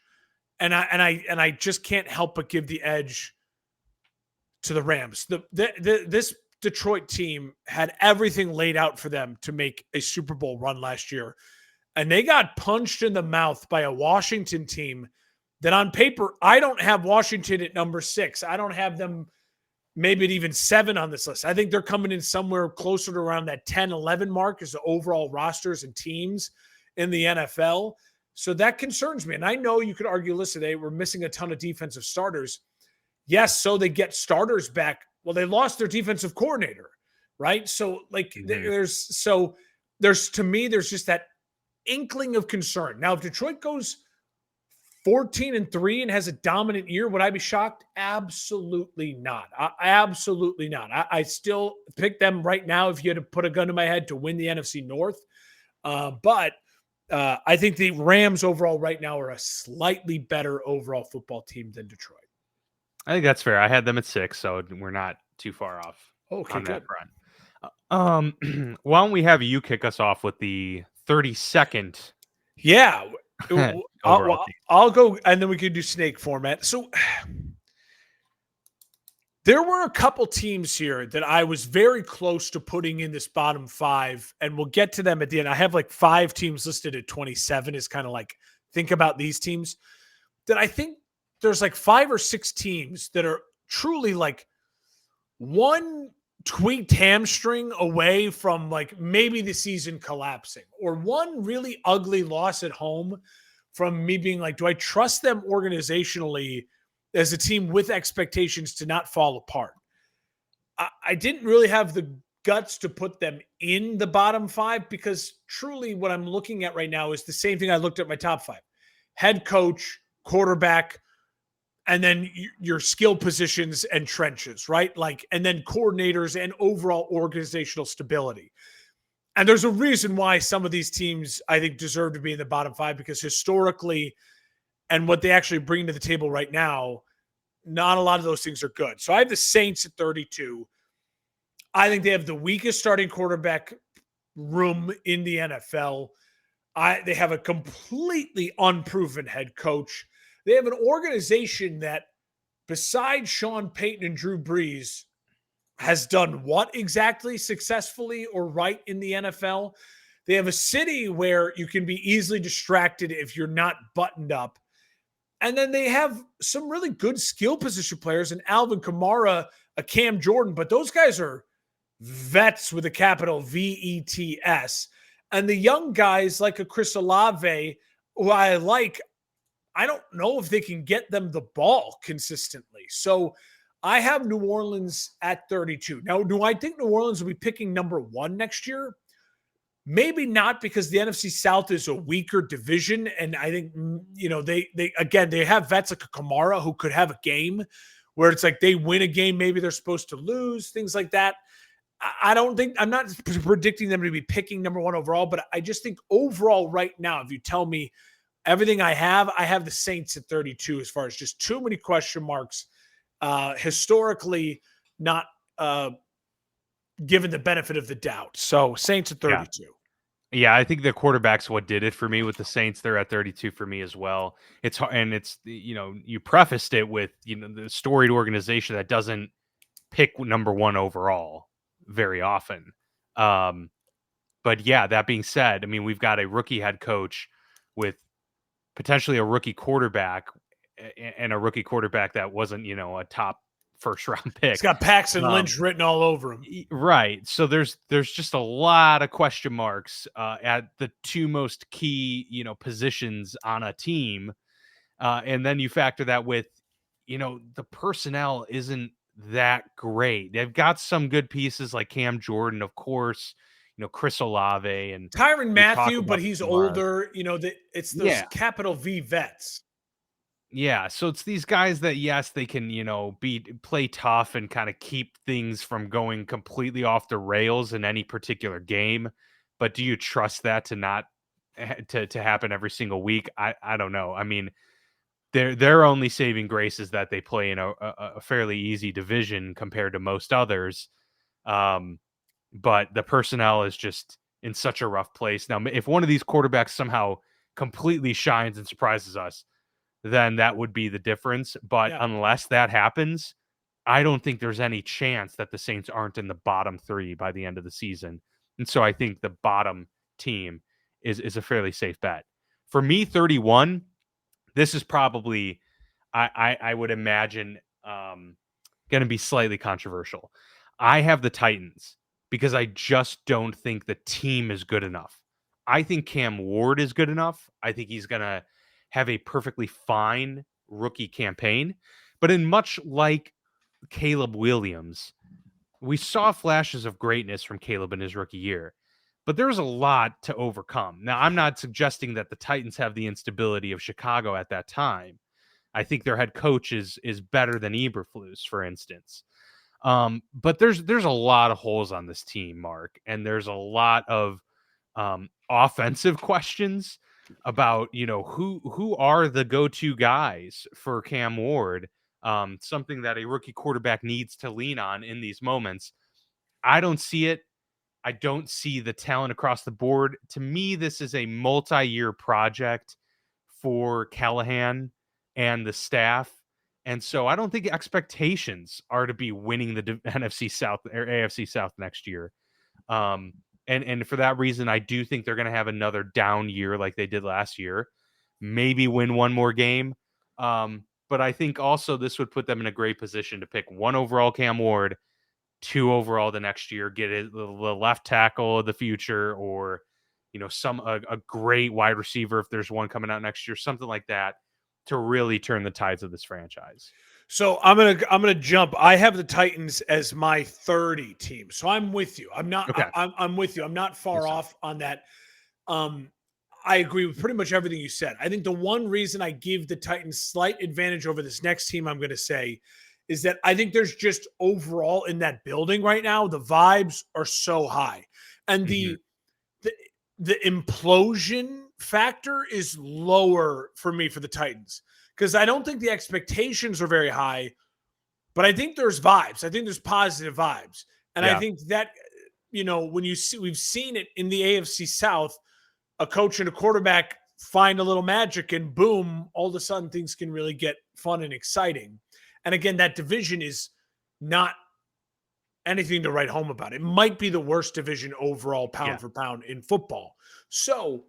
and I just can't help but give the edge to the Rams. This Detroit team had everything laid out for them to make a Super Bowl run last year, and they got punched in the mouth by a Washington team that on paper, I don't have Washington at number 6. I don't have them maybe even 7 on this list. I think they're coming in somewhere closer to around that 10, 11 mark as the overall rosters and teams in the NFL. So that concerns me. And I know you could argue, listen, they were missing a ton of defensive starters. Yes, so they get starters back. Well, they lost their defensive coordinator, right? So there's to me, there's just that inkling of concern. Now, if Detroit goes 14-3 and has a dominant year, would I be shocked? Absolutely not. Absolutely not. I still pick them right now if you had to put a gun to my head to win the NFC North. But I think the Rams overall right now are a slightly better overall football team than Detroit. I think that's fair. I had them at 6, so we're not too far off Okay, on good. that front. Why don't we have you kick us off with the 32nd? Yeah. I'll go, and then we could do snake format. So there were a couple teams here that I was very close to putting in this bottom 5, and we'll get to them at the end. I have like 5 teams listed at 27 is kind of like, think about these teams that I think there's like 5 or 6 teams that are truly like one tweaked hamstring away from like maybe the season collapsing, or one really ugly loss at home from me being like, do I trust them organizationally as a team with expectations to not fall apart? I didn't really have the guts to put them in the bottom 5 because truly what I'm looking at right now is the same thing I looked at my top 5: head coach, quarterback, and then your skill positions and trenches, right? Like, and then coordinators and overall organizational stability. And there's a reason why some of these teams, I think, deserve to be in the bottom 5, because historically and what they actually bring to the table right now, not a lot of those things are good. So I have the Saints at 32. I think they have the weakest starting quarterback room in the NFL. They have a completely unproven head coach. They have an organization that, besides Sean Payton and Drew Brees, has done what exactly successfully or right in the NFL? They have a city where you can be easily distracted if you're not buttoned up. And then they have some really good skill position players, and Alvin Kamara, a Cam Jordan, but those guys are vets with a capital VETS. And the young guys like a Chris Olave, who I like, I don't know if they can get them the ball consistently. So I have New Orleans at 32. Now, do I think New Orleans will be picking number 1 next year? Maybe not, because the NFC South is a weaker division. And I think, they have vets like a Kamara who could have a game where it's like they win a game, maybe they're supposed to lose, things like that. I'm not predicting them to be picking number 1 overall, but I just think overall right now, if you tell me everything I have the Saints at 32 as far as just too many question marks. Historically, not given the benefit of the doubt. So Saints at 32. Yeah, I think the quarterback's what did it for me with the Saints. They're at 32 for me as well. It's hard, and it's, you prefaced it with, the storied organization that doesn't pick number 1 overall very often. But yeah, that being said, I mean, we've got a rookie head coach with potentially a rookie quarterback, and a rookie quarterback that wasn't, a top first round pick. It's got Paxton Lynch written all over him. Right. So there's just a lot of question marks at the 2 most key, positions on a team. And then you factor that with, the personnel isn't that great. They've got some good pieces like Cam Jordan, of course, Chris Olave and Tyrann Mathieu, but he's older. It's those capital V vets. Yeah, so it's these guys that, yes, they can, play tough and kind of keep things from going completely off the rails in any particular game. But do you trust that to not to happen every single week? I don't know. I mean, their only saving grace is that they play in a fairly easy division compared to most others. But the personnel is just in such a rough place. Now, if one of these quarterbacks somehow completely shines and surprises us, then that would be the difference. But unless that happens, I don't think there's any chance that the Saints aren't in the bottom 3 by the end of the season. And so I think the bottom team is a fairly safe bet. For me, 31, this is probably, I would imagine, going to be slightly controversial. I have the Titans because I just don't think the team is good enough. I think Cam Ward is good enough. I think he's going to have a perfectly fine rookie campaign. But in much like Caleb Williams, we saw flashes of greatness from Caleb in his rookie year, but there's a lot to overcome. Now, I'm not suggesting that the Titans have the instability of Chicago at that time. I think their head coach is better than Eberflus, for instance. But there's a lot of holes on this team, Mark, and there's a lot of offensive questions about, you know, who are the go-to guys for Cam Ward, something that a rookie quarterback needs to lean on in these moments. I don't see it. I don't see the talent across the board. To me, this is a multi-year project for Callahan and the staff. And so I don't think expectations are to be winning the NFC South or AFC South next year. And for that reason, I do think they're going to have another down year like they did last year. Maybe win one more game. But I think also this would put them in a great position to pick 1 overall Cam Ward, 2 overall the next year, get it the left tackle of the future, or you know, a great wide receiver if there's one coming out next year, something like that, to really turn the tides of this franchise. So I'm gonna jump. I have the Titans as my 30 team. So I'm with you. I'm not. Okay. I'm with you. I'm not far off on that. I agree with pretty much everything you said. I think the one reason I give the Titans slight advantage over this next team I'm going to say is that I think there's just overall in that building right now, the vibes are so high. And the implosion factor is lower for me for the Titans because I don't think the expectations are very high, but I think there's vibes. I think there's positive vibes. And I think that, you know, when you see, we've seen it in the AFC South, a coach and a quarterback find a little magic and boom, all of a sudden things can really get fun and exciting. And again, that division is not anything to write home about. It might be the worst division overall, pound for pound in football. So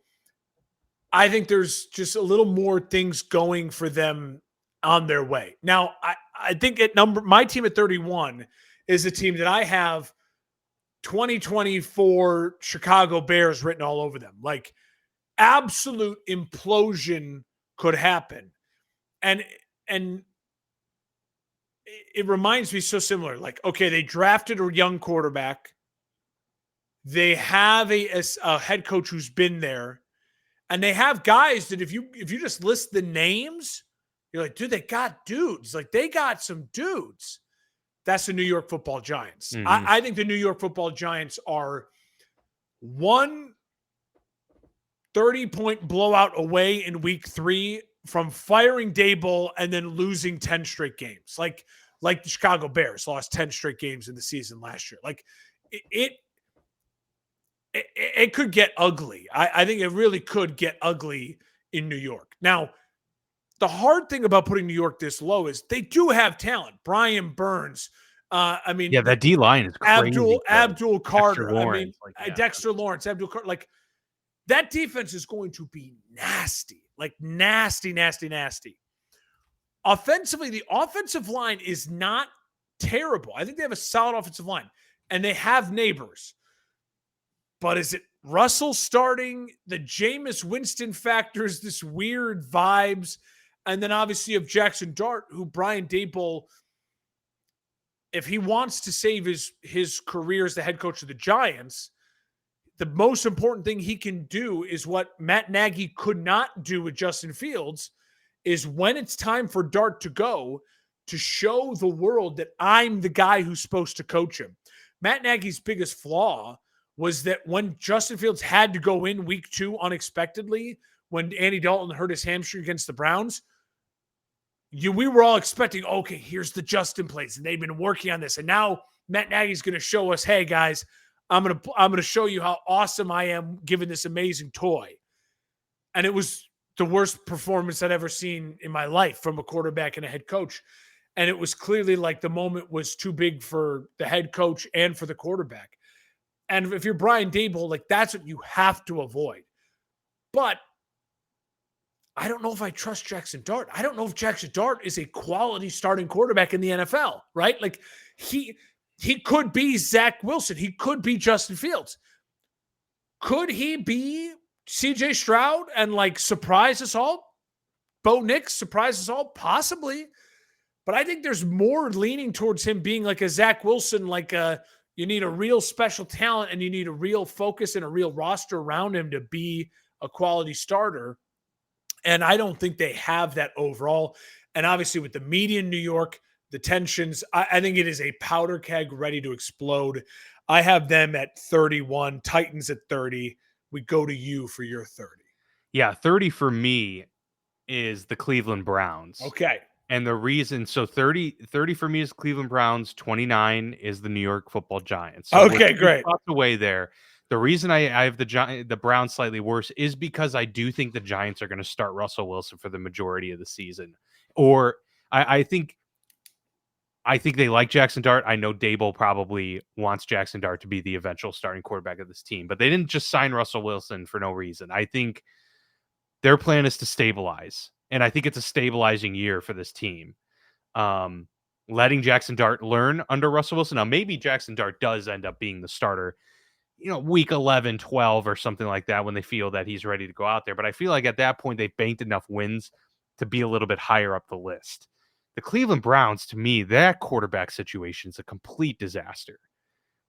I think there's just a little more things going for them on their way. Now, I think my team at 31 is a team that I have 2024 Chicago Bears written all over them. Like absolute implosion could happen. And it reminds me so similar. Like, okay, they drafted a young quarterback. They have a head coach who's been there. And they have guys that if you just list the names, you're like, dude, they got dudes. Like they got some dudes. That's the New York Football Giants. Mm-hmm. I think the New York Football Giants are 1 30-point blowout away in week 3 from firing Daboll and then losing 10 straight games. Like the Chicago Bears lost 10 straight games in the season last year. Like it could get ugly. I think it really could get ugly in New York. Now, the hard thing about putting New York this low is they do have talent. Brian Burns. That D line is crazy. Abdul Carter. Lawrence, Dexter Lawrence, Abdul Carter. Like that defense is going to be nasty. Like nasty, nasty, nasty. Offensively, the offensive line is not terrible. I think they have a solid offensive line, and they have neighbors. But is it Russell starting? The Jameis Winston factors, this weird vibes. And then obviously of Jackson Dart, who Brian Daboll, if he wants to save his career as the head coach of the Giants, the most important thing he can do is what Matt Nagy could not do with Justin Fields, is when it's time for Dart to go, to show the world that I'm the guy who's supposed to coach him. Matt Nagy's biggest flaw was that when Justin Fields had to go in week 2 unexpectedly, when Andy Dalton hurt his hamstring against the Browns, we were all expecting, okay, here's the Justin plays, and they've been working on this. And now Matt Nagy's going to show us, hey, guys, I'm going to show you how awesome I am giving this amazing toy. And it was the worst performance I'd ever seen in my life from a quarterback and a head coach. And it was clearly like the moment was too big for the head coach and for the quarterback. And if you're Brian Daboll, like that's what you have to avoid. But I don't know if I trust Jackson Dart. I don't know if Jackson Dart is a quality starting quarterback in the NFL, right? Like he could be Zach Wilson. He could be Justin Fields. Could he be CJ Stroud and like surprise us all? Bo Nix surprise us all? Possibly. But I think there's more leaning towards him being like a Zach Wilson, like you need a real special talent and you need a real focus and a real roster around him to be a quality starter. And I don't think they have that overall. And obviously with the media in New York, the tensions, I think it is a powder keg ready to explode. I have them at 31, Titans at 30. We go to you for your 30. Yeah, 30 for me is the Cleveland Browns. Okay. And the reason, so 30 for me is Cleveland Browns, 29 is the New York Football Giants. So okay, great. Away there. The reason I have the Browns slightly worse is because I do think the Giants are going to start Russell Wilson for the majority of the season. Or I think they like Jackson Dart. I know Dable probably wants Jackson Dart to be the eventual starting quarterback of this team, but they didn't just sign Russell Wilson for no reason. I think their plan is to stabilize. And I think it's a stabilizing year for this team. Letting Jackson Dart learn under Russell Wilson. Now, maybe Jackson Dart does end up being the starter, week 11, 12 or something like that when they feel that he's ready to go out there. But I feel like at that point, they've banked enough wins to be a little bit higher up the list. The Cleveland Browns, to me, that quarterback situation is a complete disaster.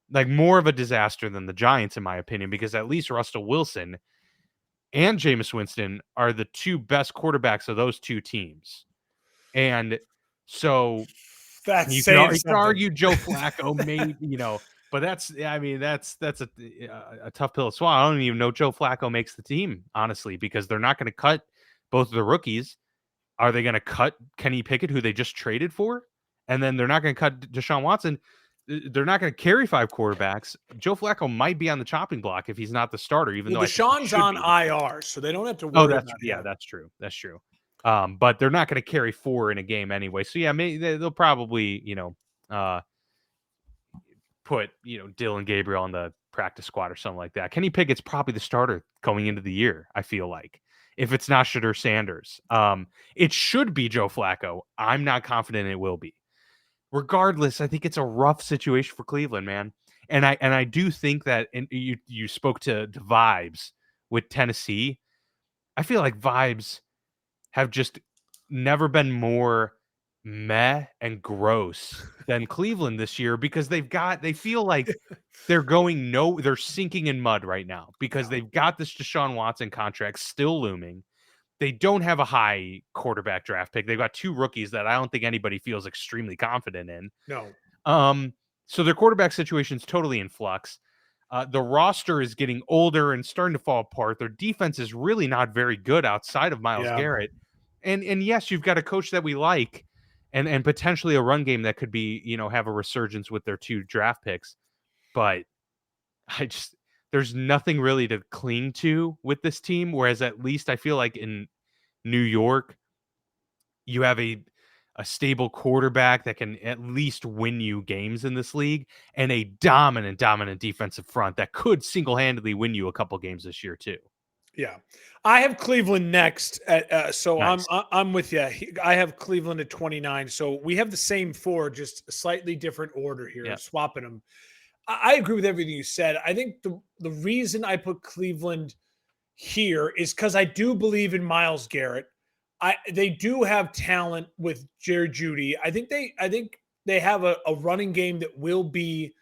Like more of a disaster than the Giants, in my opinion, because at least Russell Wilson and Jameis Winston are the two best quarterbacks of those two teams. And so you can argue Joe Flacco maybe, but that's a tough pill to swallow. I don't even know Joe Flacco makes the team, honestly, because they're not going to cut both of the rookies. Are they going to cut Kenny Pickett, who they just traded for? And then they're not going to cut Deshaun Watson. They're not going to carry 5 quarterbacks. Joe Flacco might be on the chopping block if he's not the starter, even though Deshaun's on IR, so they don't have to worry about him. That's true. That's true. But they're not going to carry 4 in a game anyway. So yeah, maybe they'll probably, put, Dylan Gabriel on the practice squad or something like that. Kenny Pickett's probably the starter going into the year, I feel like. If it's not Shedeur Sanders. It should be Joe Flacco. I'm not confident it will be. Regardless, I think it's a rough situation for Cleveland, man. And I do think that, and you spoke to the vibes with Tennessee. I feel like vibes have just never been more meh and gross than Cleveland this year, because they feel like they're sinking in mud right now because they've got this Deshaun Watson contract still looming. They don't have a high quarterback draft pick. They've got 2 rookies that I don't think anybody feels extremely confident in. No. So their quarterback situation is totally in flux. The roster is getting older and starting to fall apart. Their defense is really not very good outside of Myles Garrett. And yes, you've got a coach that we like and potentially a run game that could be, have a resurgence with their 2 draft picks. But there's nothing really to cling to with this team. Whereas at least I feel like in New York, you have a stable quarterback that can at least win you games in this league, and a dominant defensive front that could single-handedly win you a couple games this year too. Yeah. I have Cleveland next. So nice. I'm with you. I have Cleveland at 29. So we have the same 4, just a slightly different order here, swapping them. I agree with everything you said. I think the reason I put Cleveland here is because I do believe in Myles Garrett. They do have talent with Jerry Jeudy. I think they have a running game that will be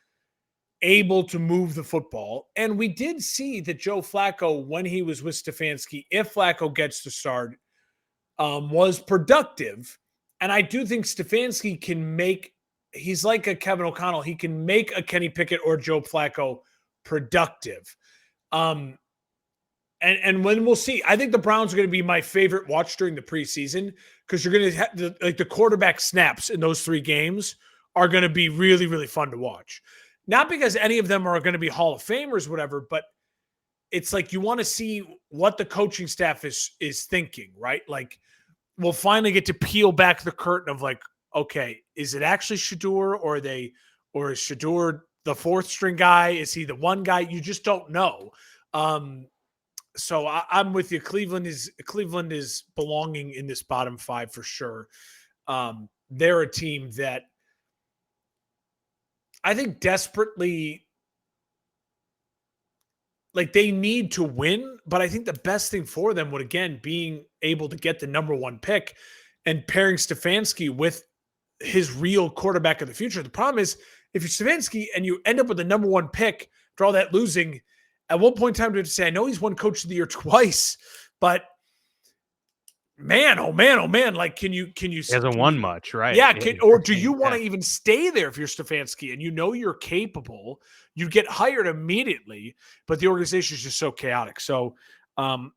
able to move the football. And we did see that Joe Flacco, when he was with Stefanski, if Flacco gets to start, was productive. And I do think Stefanski can he's like a Kevin O'Connell. He can make a Kenny Pickett or Joe Flacco productive. And when we'll see, I think the Browns are going to be my favorite watch during the preseason, because you're going to have the quarterback snaps in those 3 games are going to be really, really fun to watch. Not because any of them are going to be Hall of Famers, whatever, but it's like you want to see what the coaching staff is thinking, right? Like we'll finally get to peel back the curtain of like, okay, is it actually Shedeur or is Shedeur the 4th string guy? Is he the one guy? You just don't know. So I'm with you. Cleveland is belonging in this bottom 5 for sure. They're a team that I think desperately, like, they need to win, but I think the best thing for them would, again, being able to get the number 1 pick and pairing Stefanski with his real quarterback of the future. The problem is, if you're Stefanski and you end up with the number 1 pick for all that losing, at one point in time, to say, I know he's won Coach of the Year twice, but man, oh man, oh man, like, can you? He hasn't won much, right? Yeah, or do you want to even stay there if you're Stefanski and you know you're capable? You get hired immediately, but the organization is just so chaotic. So I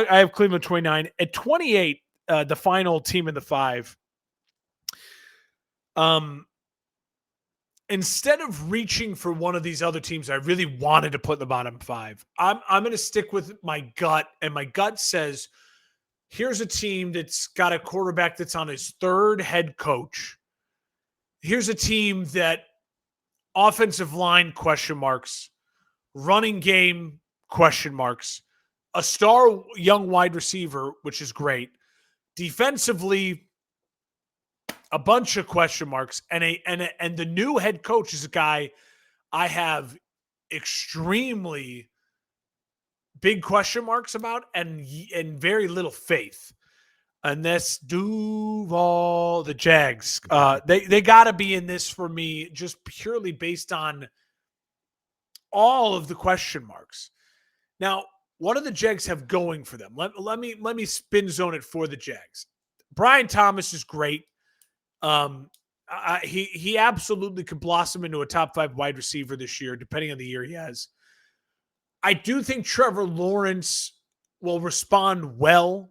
have Cleveland 29. At 28, the final team in the 5. Instead of reaching for one of these other teams I really wanted to put in the bottom 5, I'm going to stick with my gut, and my gut says, here's a team that's got a quarterback that's on his 3rd head coach. Here's a team that offensive line question marks, running game question marks, a star young wide receiver, which is great. Defensively, a bunch of question marks, and the new head coach is a guy I have extremely big question marks about and very little faith. And that's Duval, the Jags. They got to be in this for me, just purely based on all of the question marks. Now, what do the Jags have going for them? Let me spin zone it for the Jags. Brian Thomas is great. He absolutely could blossom into a top 5 wide receiver this year, depending on the year he has. I do think Trevor Lawrence will respond well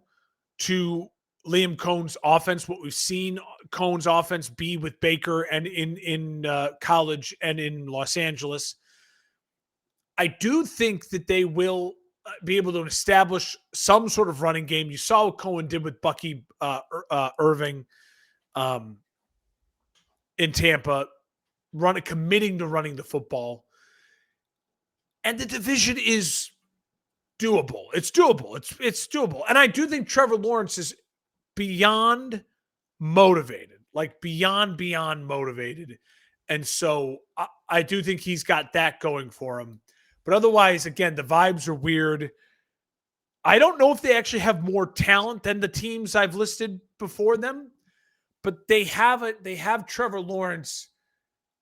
to Liam Cohen's offense, what we've seen Cohen's offense be with Baker and in college and in Los Angeles. I do think that they will be able to establish some sort of running game. You saw what Cohen did with Bucky Irving in Tampa, committing to running the football. And the division is doable. It's doable. It's doable. And I do think Trevor Lawrence is beyond motivated, like beyond motivated. And so I do think he's got that going for him. But otherwise, again, the vibes are weird. I don't know if they actually have more talent than the teams I've listed before them, but they have Trevor Lawrence.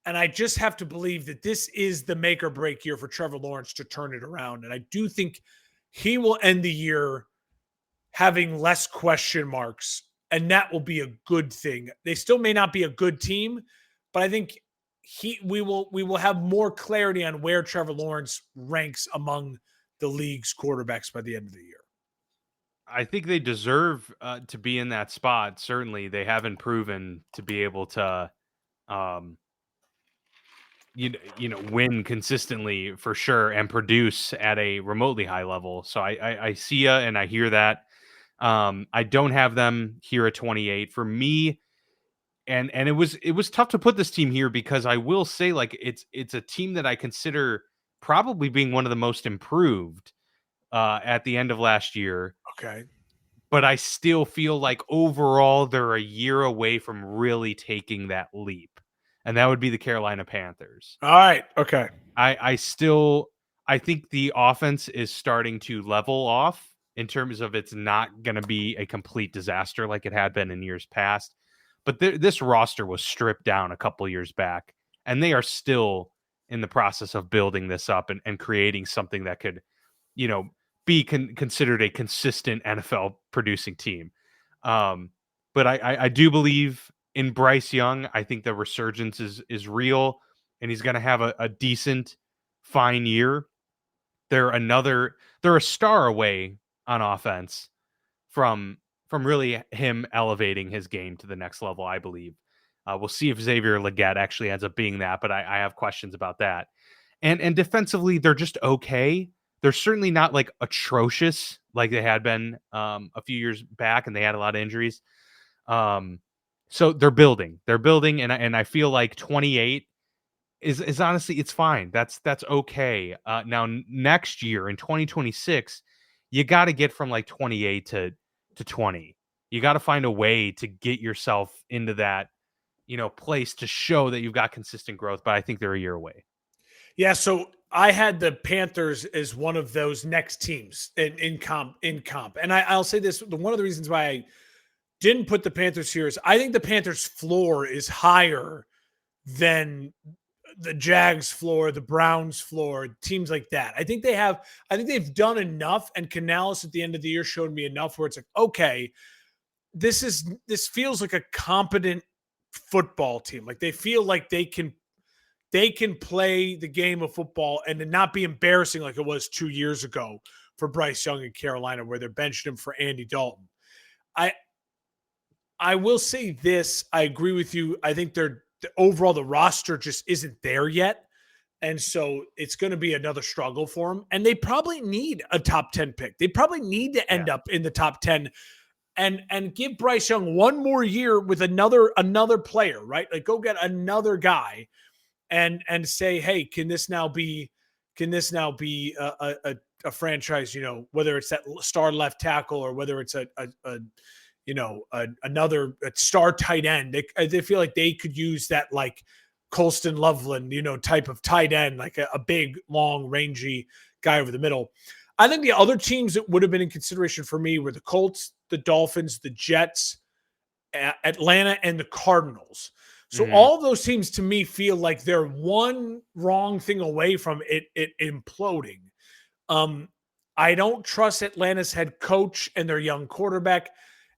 And I just have to believe that this is the make or break year for Trevor Lawrence to turn it around. And I do think he will end the year having less question marks, and that will be a good thing. They still may not be a good team, but I think we will have more clarity on where Trevor Lawrence ranks among the league's quarterbacks by the end of the year. I think they deserve to be in that spot. Certainly, they haven't proven to be able to win consistently for sure and produce at a remotely high level. So I see ya and I hear that. I don't have them here at 28 for me. And it was tough to put this team here because I will say, like, it's a team that I consider probably being one of the most improved at the end of last year. Okay. But I still feel like overall they're a year away from really taking that leap. And that would be the Carolina Panthers. All right. Okay. I think the offense is starting to level off in terms of it's not going to be a complete disaster like it had been in years past. But this roster was stripped down a couple years back, and they are still in the process of building this up and creating something that could, be considered a consistent NFL producing team. But I do believe in Bryce Young. I think the resurgence is real, and he's going to have a decent, fine year. They're a star away on offense from really him elevating his game to the next level, I believe. We'll see if Xavier Legette actually ends up being that, but I have questions about that. And defensively, they're just okay. They're certainly not like atrocious like they had been a few years back, and they had a lot of injuries. So they're building, and I feel like 28 is honestly, it's fine. That's okay. Now next year in 2026, you got to get from like 28 to 20. You got to find a way to get yourself into that, place to show that you've got consistent growth. But I think they're a year away. Yeah, so I had the Panthers as one of those next teams in comp. And I'll say this: one of the reasons why I didn't put the Panthers here is I think the Panthers' floor is higher than the Jags floor, the Browns floor, teams like that. I think they've done enough, and Canales at the end of the year showed me enough where it's like, okay, this feels like a competent football team. Like they feel like they can play the game of football and to not be embarrassing like it was 2 years ago for Bryce Young in Carolina, where they're benching him for Andy Dalton. I will say this. I agree with you. I think overall the roster just isn't there yet. And so it's going to be another struggle for them. And they probably need a top 10 pick. They probably need to end up in the top 10 and give Bryce Young one more year with another player, right? Like go get another guy and say, hey, can this now be a franchise, whether it's that star left tackle or whether it's another star tight end. They feel like they could use that like Colston Loveland, type of tight end, like a big, long, rangy guy over the middle. I think the other teams that would have been in consideration for me were the Colts, the Dolphins, the Jets, Atlanta, and the Cardinals. So all of those teams to me feel like they're one wrong thing away from it imploding. I don't trust Atlanta's head coach and their young quarterback.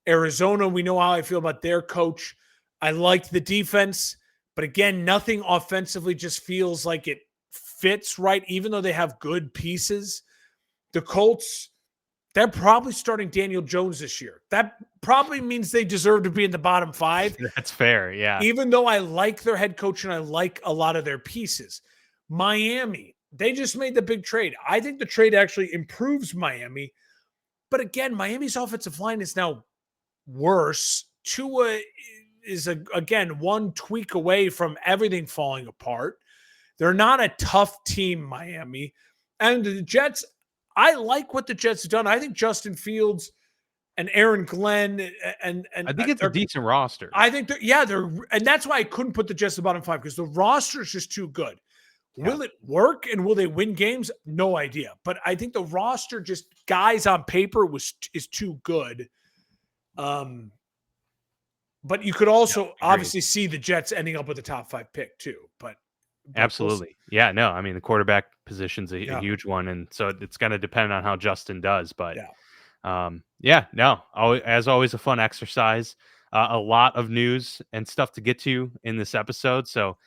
Arizona, we know how I feel about their coach. I liked the defense, but again, nothing offensively just feels like it fits right, even though they have good pieces. The Colts, they're probably starting Daniel Jones this year. That probably means they deserve to be in the bottom 5. That's fair, yeah. Even though I like their head coach and I like a lot of their pieces. Miami, they just made the big trade. I think the trade actually improves Miami. But again, Miami's offensive line is now worse. Tua is, again, one tweak away from everything falling apart. They're not a tough team, Miami. And the Jets, I like what the Jets have done. I think Justin Fields and Aaron Glenn and I think it's a decent roster. I think and that's why I couldn't put the Jets in the bottom 5 because the roster is just too good. Yeah. Will it work and will they win games? No idea. But I think the roster, just guys on paper, is too good. But you could also obviously see the Jets ending up with a top 5 pick too. But absolutely. Yeah, no, I mean, the quarterback position's a huge one. And so it's going to depend on how Justin does. But as always, a fun exercise. A lot of news and stuff to get to in this episode. So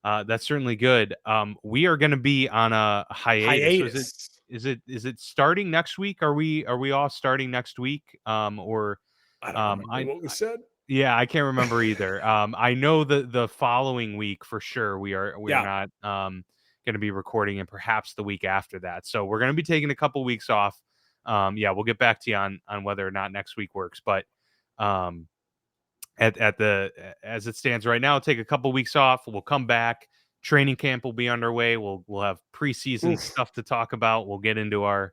that's certainly good. We are going to be on a hiatus. Is it starting next week? Are we all starting next week? Or I don't remember what we said. Yeah, I can't remember either. I know the following week for sure we're not going to be recording, and perhaps the week after that. So we're going to be taking a couple weeks off. We'll get back to you on whether or not next week works. But as it stands right now, take a couple weeks off. We'll come back. Training camp will be underway. We'll have preseason stuff to talk about. We'll get into our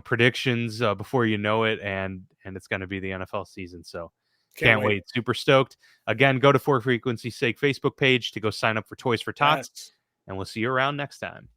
predictions before you know it, and it's going to be the NFL season. So can't wait. Super stoked. Again, go to For Frequency's Sake Facebook page to go sign up for Toys for Tots, and we'll see you around next time.